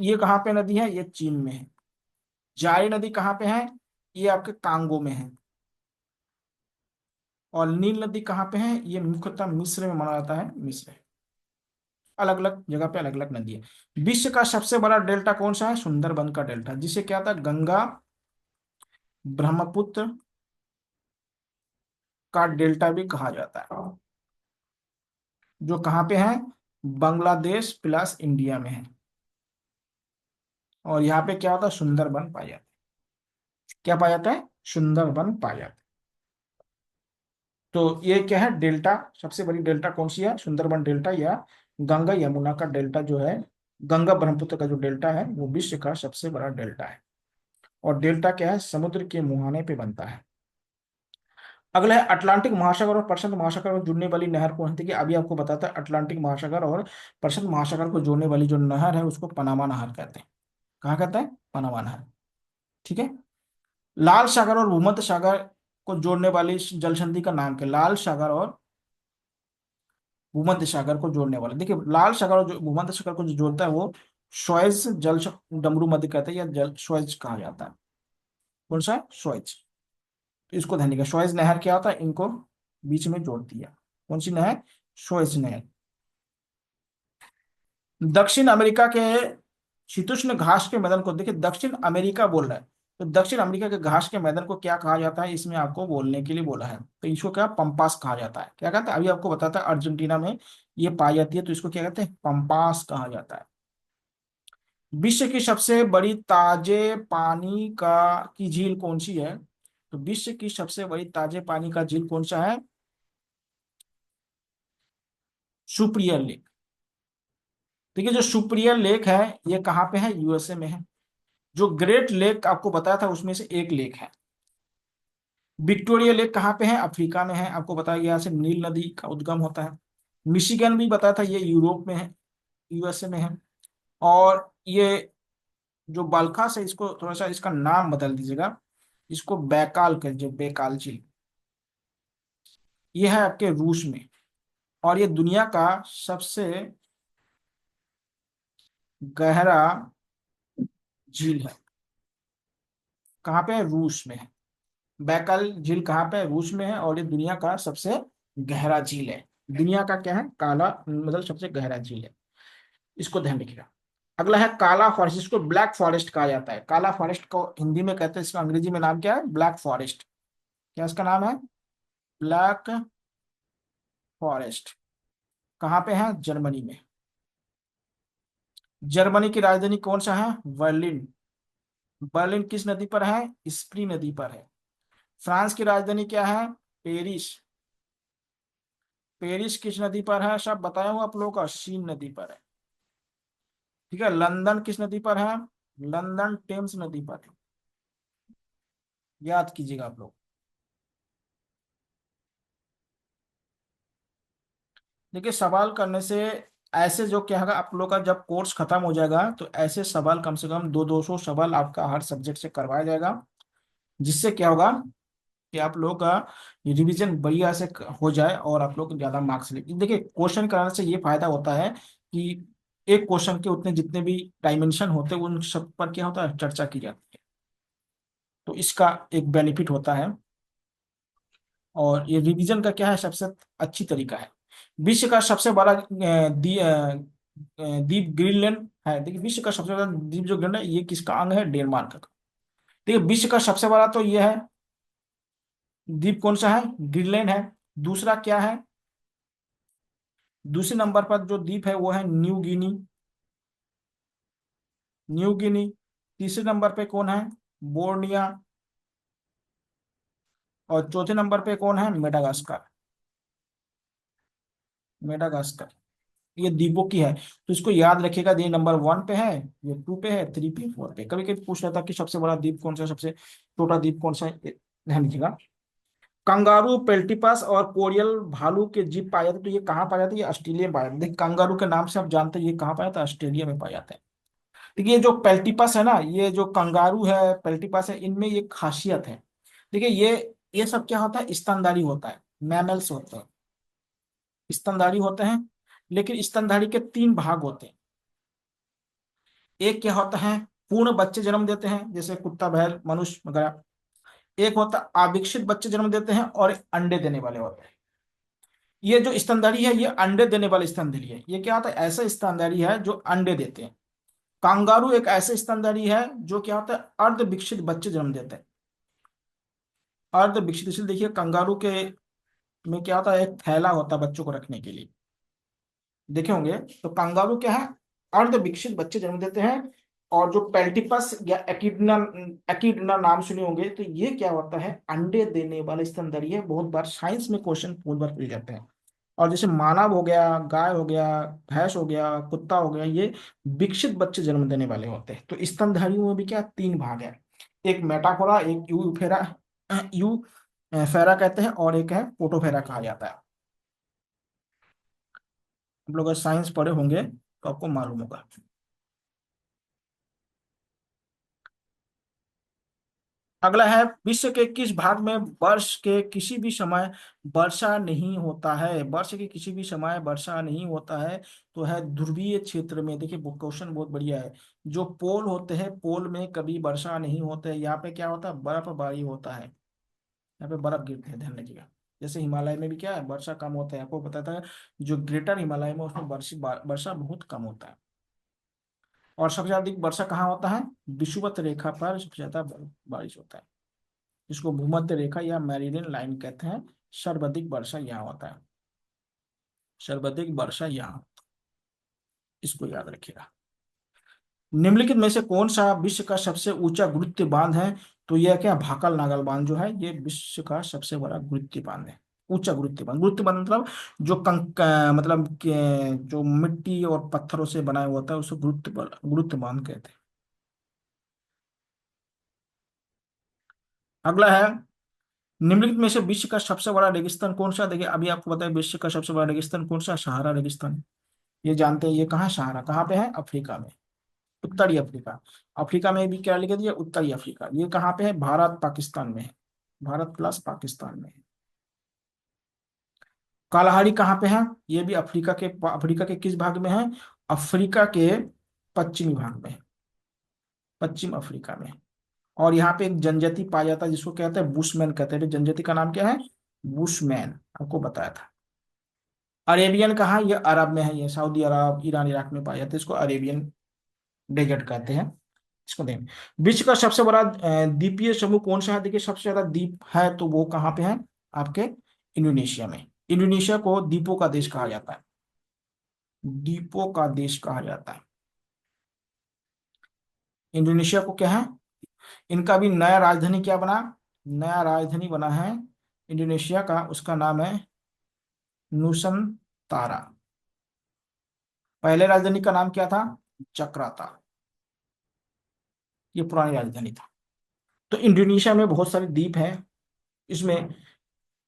ये कहाँ पे नदी है? ये चीन में है। जारी नदी कहाँ पे है? ये आपके कांगो में है। और नील नदी कहाँ पे है? ये मुख्यतः मिस्र में माना जाता है, मिस्र। अलग अलग जगह पे अलग अलग नदी है। विश्व का सबसे बड़ा डेल्टा कौन सा है? सुंदरबन का डेल्टा, जिसे क्या था, गंगा ब्रह्मपुत्र का डेल्टा भी कहा जाता है। जो कहाँ पे है? बांग्लादेश प्लस इंडिया में है। और यहाँ पे क्या होता है, सुंदरबन पाया जाता है। क्या पाया जाता है? सुंदरबन पाया जाता है। तो ये क्या है, डेल्टा, सबसे बड़ी डेल्टा कौन सी है? सुंदरबन डेल्टा, या गंगा यमुना का डेल्टा जो है, गंगा ब्रह्मपुत्र का जो डेल्टा है, वो विश्व का सबसे बड़ा डेल्टा है। और डेल्टा क्या है, समुद्र के मुहाने पे बनता है। अगला है अटलांटिक महासागर और प्रशांत महासागर को जोड़ने वाली नहर कौन सी थी? कि अभी आपको बताता है, अटलांटिक महासागर और प्रशांत महासागर को जोड़ने वाली जो नहर है, उसको पनामा नहर कहते हैं। कहाँ कहते हैं? पनामा नहर। ठीक है। लाल सागर और भूमध्य सागर को जोड़ने वाली जल संधि का नाम क्या है? लाल सागर और भूमध्य सागर को जोड़ने वाला, देखिए लाल सागर और भूमध्य सागर को जो जोड़ता है, वो स्वेज डमरू मध्य कहते हैं, या जल स्वेज कहा जाता है। कौन सा? स्वेज। तो इसको ध्यान रखिएगा, स्वेज नहर क्या होता है, इनको बीच में जोड़ती है। कौन सी नहर? स्वेज नहर। दक्षिण अमेरिका के शीतोष्ण घास के मैदान को, देखिए दक्षिण अमेरिका बोल रहा है, तो दक्षिण अमेरिका के घास के मैदान को क्या कहा जाता है, इसमें आपको बोलने के लिए बोला है। तो इसको क्या, पंपास कहा जाता है। क्या कहते हैं? अभी आपको बताता है, अर्जेंटीना में ये पाई जाती है, तो इसको क्या कहते हैं, पंपास कहा जाता है। विश्व की सबसे बड़ी ताजे पानी का की झील कौन सी है? तो विश्व की सबसे बड़ी ताजे पानी का झील कौन सा है? Superior lake. देखिए जो सुप्रियर लेक है, ये कहाँ पे है? यूएसए में है। जो ग्रेट लेक आपको बताया था, उसमें से एक लेक है। विक्टोरिया लेक कहाँ पे है? अफ्रीका में है। आपको बताया गया, यहाँ से नील नदी का उद्गम होता है। मिशिगन भी बताया था, ये यूरोप में है, यूएसए में है। और ये जो बालखास है, इसको थोड़ा सा इसका नाम बदल दीजिएगा, इसको बैकाल कर, जो बैकाल झील, ये है आपके रूस में। और ये दुनिया का सबसे गहरा झील है। कहाँ पे है? रूस में है। बैकल झील कहाँ पे है? रूस में है, और ये दुनिया का सबसे गहरा झील है। दुनिया का क्या है? काला मतलब सबसे गहरा झील है। इसको ध्यान रखिएगा। अगला है काला फॉरेस्ट, इसको ब्लैक फॉरेस्ट कहा जाता है। काला फॉरेस्ट को हिंदी में कहते हैं, इसका अंग्रेजी में नाम क्या है? Black forest. क्या इसका नाम है? Black forest. कहाँ पे है? जर्मनी में। जर्मनी की राजधानी कौन सा है? बर्लिन। बर्लिन किस नदी पर है? स्प्री नदी पर है। फ्रांस की राजधानी क्या है? पेरिस। पेरिस किस नदी पर है? सब बताया हूँ आप लोगों का, सीन नदी पर है। ठीक है। लंदन किस नदी पर है? लंदन टेम्स नदी पर है। याद कीजिएगा आप लोग। देखिए सवाल करने से ऐसे जो क्या होगा, आप लोग का जब कोर्स खत्म हो जाएगा तो ऐसे सवाल कम से कम 200 सवाल आपका हर सब्जेक्ट से करवाया जाएगा। जिससे क्या होगा कि आप लोगों का रिवीजन बढ़िया से हो जाए और आप लोग ज्यादा मार्क्स ले। देखिए क्वेश्चन कराने से ये फायदा होता है कि एक क्वेश्चन के उतने जितने भी डायमेंशन होते हैं उन सब पर क्या होता है? चर्चा की जाती है। तो इसका एक बेनिफिट होता है। और ये रिवीजन का क्या है? सबसे अच्छी तरीका है। विश्व का सबसे बड़ा द्वीप ग्रीनलैंड है। देखिए विश्व का सबसे बड़ा द्वीप जो ग्रीनलैंड है, ये किसका अंग है? डेनमार्क का। देखिए विश्व का सबसे बड़ा तो ये है द्वीप, कौन सा है? ग्रीनलैंड है। दूसरा क्या है? दूसरे नंबर पर जो द्वीप है वो है न्यू गिनी। New Guinea. तीसरे नंबर पे कौन है? बोर्निया। और चौथे नंबर पे कौन है? मेडागास्कर। मेडागास्कर। ये द्वीपों की है। तो इसको याद रखिएगा, ये नंबर 1 पे है, ये 2 पे है, 3 पे, 4 पे। कभी कभी पूछ रहा था कि सबसे बड़ा द्वीप कौन सा है, सबसे छोटा द्वीप कौन सा है, ध्यान रखिएगा। कंगारू, पेल्टिपस और कोरियल भालू के जीव पाए जाते हैं। तो ये कहाँ पाया जाता है? ये ऑस्ट्रेलिया में पाया जाता है। देखिए कंगारू के नाम से आप जानते हैं ये कहाँ पाया जाता है? ऑस्ट्रेलिया में पाया जाता है। देखिए ये जो पेल्टिपस है ना, ये जो कंगारू है, पेल्टिपस है, इनमें ये खासियत है। देखिए ये सब क्या होता है? स्तनधारी होता है, मैमल्स होते हैं, स्तनधारी होते हैं। लेकिन स्तनधारी के 3 भाग होते हैं। एक क्या होता है? पूर्ण बच्चे जन्म देते हैं, जैसे कुत्ता, बैल, मनुष्य वगैरह। एक होता है अविकसित बच्चे जन्म देते हैं, और एक अंडे देने वाले होते हैं। ये जो स्तनधारी है ये अंडे देने वाले स्तनधारी है। ये क्या होता है? ऐसा स्तनधारी है जो अंडे देते हैं। कांगारू एक ऐसे स्तनधारी है जो क्या होता है? अर्ध विकसित बच्चे जन्म देते हैं। अर्ध विकसित, इसलिए देखिए कंगारू के में क्या होता है? एक थैला होता है बच्चों को रखने के लिए, देखे होंगे। तो कंगारू क्या है? अर्ध विकसित बच्चे जन्म देते हैं। और जो पेल्टिपस या एकिडना, एकिडना नाम सुने होंगे, तो ये क्या होता है? अंडे देने वाला स्तनधारी है। बहुत बार साइंस में क्वेश्चन बहुत बार पूछ जाते हैं। और जैसे मानव हो गया, गाय हो गया, भैंस हो गया, कुत्ता हो गया, ये विकसित बच्चे जन्म देने वाले होते हैं। तो स्तनधारियों में भी क्या 3 भाग है? एक मेटाफोरा, एक यूफेरा, यू फेरा कहते हैं, और एक है पोटोफेरा कहा जाता है। आप लोग अगर साइंस पढ़े होंगे तो आपको मालूम होगा। अगला है विश्व के किस भाग में वर्ष के किसी भी समय वर्षा नहीं होता है? वर्ष के किसी भी समय वर्षा नहीं होता है। तो है ध्रुवीय क्षेत्र में। देखिए वो क्वेश्चन बहुत बढ़िया है। जो पोल होते हैं, पोल में कभी वर्षा नहीं होता है। यहाँ पे क्या होता है? बर्फबारी होता है। यहाँ पे बर्फ गिरते हैं, ध्यान रखिएगा। जैसे हिमालय में भी क्या है? वर्षा कम होता है, आपको बताता है। जो ग्रेटर हिमालय में उसमें वर्षा बहुत कम होता है। और सबसे ज्यादा वर्षा कहाँ होता है? विषुवत रेखा पर सबसे ज्यादा बारिश होता है, जिसको भूमध्य रेखा या मेरिडियन लाइन कहते हैं। सर्वाधिक वर्षा यहाँ होता है। सर्वाधिक वर्षा यहाँ, इसको याद रखिएगा। निम्नलिखित में से कौन सा विश्व का सबसे ऊंचा गुरुत्व बांध है? तो यह क्या? भाकल नागल बांध जो है, ये विश्व का सबसे बड़ा गुरुत्व बांध है। ऊंचा गुरुत्व बांध, गुरुत्व बांध मतलब जो मतलब जो मिट्टी और पत्थरों से बनाया हुआ होता है उसको गुरुत्व बांध कहते हैं। अगला है निम्नलिखित में से विश्व का सबसे बड़ा रेगिस्तान कौन सा? देखिए अभी आपको बताया विश्व का सबसे बड़ा रेगिस्तान कौन सा? सहारा रेगिस्तान। ये जानते हैं ये कहाँ? सहारा कहाँ पे है? अफ्रीका में, उत्तरी अफ्रीका। अफ्रीका में भी क्या लिख दिया? उत्तरी अफ्रीका। ये कहाँ पे है? भारत पाकिस्तान में है। भारत प्लस पाकिस्तान में है। कालाहारी कहाँ पे है? ये भी अफ्रीका के किस भाग में है? अफ्रीका के पश्चिमी भाग में है। पश्चिम अफ्रीका में। और यहाँ पे एक जनजाति पाया जाता है जिसको कहते हैं बुशमैन कहते हैं। तो जनजाति का नाम क्या है? बुशमैन, आपको बताया था। अरेबियन कहाँ? ये अरब में है, ये सऊदी अरब, ईरान, इराक में पाया जाता है। इसको अरेबियन डेजर्ट कहते हैं। इसको देखें, विश्व का सबसे बड़ा द्वीपीय समूह कौन सा है? देखिए, सबसे ज्यादा द्वीप है तो वो कहाँ पे है? आपके इंडोनेशिया में। इंडोनेशिया को द्वीपों का देश कहा जाता है, द्वीपों का देश कहा जाता है इंडोनेशिया को। क्या है? इनका भी नया राजधानी क्या बना? नया राजधानी बना है इंडोनेशिया का, उसका नाम है नुसंतारा। पहले राजधानी का नाम क्या था? जकार्ता। ये पुरानी राजधानी था। तो इंडोनेशिया में बहुत सारे द्वीप हैं। इसमें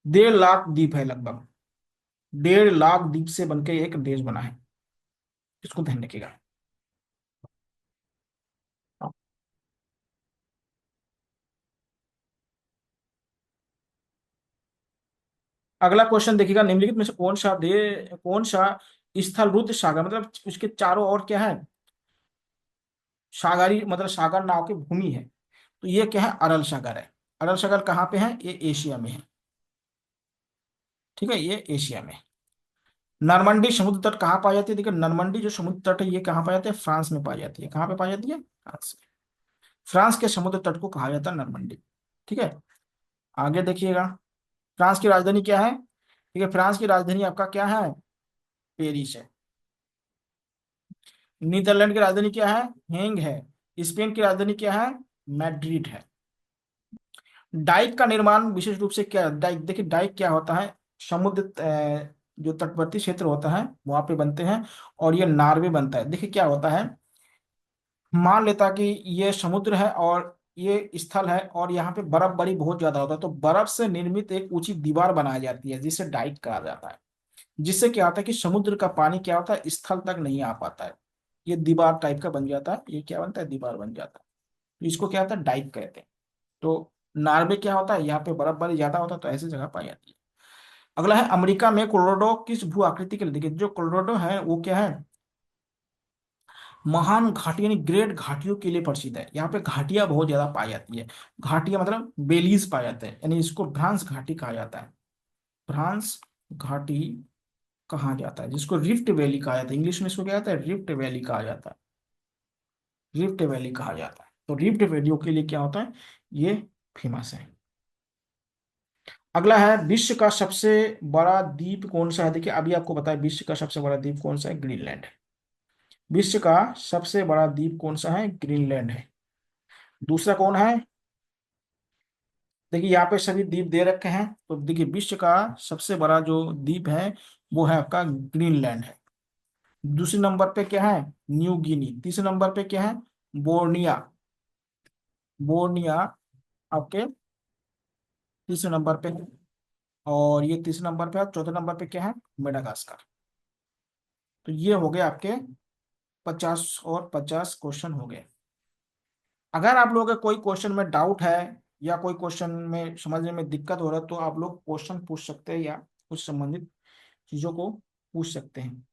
1.5 लाख द्वीप है लगभग। 1.5 लाख द्वीप से बनकर एक देश बना है। इसको ध्यान रखिएगा। अगला क्वेश्चन देखिएगा, निम्नलिखित में से कौन सा स्थल रुद्र सागर, मतलब उसके चारों ओर क्या है? सागरी, मतलब सागर नाव की भूमि है। तो ये क्या है? अरल सागर है। अरल सागर कहाँ पे है? ये एशिया में है। ठीक है, ये एशिया में। नॉर्मंडी समुद्र तट कहाँ पाई जाती है? देखिए, नॉर्मंडी जो समुद्र तट है ये कहाँ पाई जाती है? फ्रांस में पाई जाती है। कहाँ पे पाई जाती है? फ्रांस में। फ्रांस के समुद्र तट को कहा जाता है नॉर्मंडी। ठीक है, आगे देखिएगा। फ्रांस की राजधानी क्या है? ठीक है, फ्रांस की राजधानी आपका क्या है? पेरिस है। नीदरलैंड की राजधानी क्या है? हेंग है। स्पेन की राजधानी क्या है? मैड्रिड है। डाइक का निर्माण विशेष रूप से क्या? डाइक, देखिए डाइक क्या होता है? समुद्र जो तटवर्ती क्षेत्र होता है वहां पे बनते हैं। और ये नार्वे बनता है। देखिए क्या होता है, मान लेता कि ये समुद्र है और ये स्थल है और यहाँ पे बर्फ बड़ी बहुत ज्यादा होता है, तो बर्फ से निर्मित एक ऊंची दीवार बनाई जाती है जिसे डाइक कहा जाता है। जिससे क्या होता है कि समुद्र का पानी क्या होता है? स्थल तक नहीं आ पाता है। ये दीवार टाइप का बन जाता है। ये क्या बनता है? दीवार बन जाता है। तो इसको क्या होता है? डाइक कहते हैं। तो नॉर्वे क्या होता है? यहाँ पे बर्फबारी ज्यादा होता है तो ऐसी जगह पाई जाती है। अगला है, अमेरिका में कोलोराडो किस भू आकृति के लिए? देखिए, जो कोलोराडो है वो क्या है? महान घाटी यानी ग्रेट घाटियों के लिए प्रसिद्ध है। यहाँ पे घाटियां बहुत ज्यादा पाई जाती है। घाटियां मतलब बेलीज पाए जाते हैं, यानी इसको भ्रांस घाटी कहा जाता है। भ्रांस घाटी कहा जाता है, जिसको रिफ्ट वैली कहा जाता है। इंग्लिश में इसको क्या कहता है? रिफ्ट वैली कहा जाता है। रिफ्ट वैली कहा जाता है। तो रिफ्ट वैलियों के लिए क्या होता है? ये फेमस है। अगला है, विश्व का सबसे बड़ा द्वीप कौन सा है? देखिए, अभी आपको बताया विश्व का सबसे बड़ा द्वीप कौन सा है? ग्रीनलैंड है। विश्व का सबसे बड़ा द्वीप कौन सा है? ग्रीनलैंड है। दूसरा कौन है? देखिए, यहाँ पे सभी द्वीप दे रखे हैं। तो देखिए, विश्व का सबसे बड़ा जो द्वीप है वो है आपका ग्रीनलैंड है। दूसरे नंबर पे क्या है? New Guinea. तीसरे नंबर पे क्या है? बोर्निया। बोर्निया आपके तीसरे नंबर पे है। और ये तीसरे नंबर पे है। चौथे नंबर पे क्या है? मेडागास्कर। तो ये हो गए आपके 50 और 50 क्वेश्चन हो गए। अगर आप लोगों के कोई क्वेश्चन में डाउट है या कोई क्वेश्चन में समझने में दिक्कत हो रहा है तो आप लोग क्वेश्चन पूछ सकते हैं या कुछ संबंधित चीजों को पूछ सकते हैं।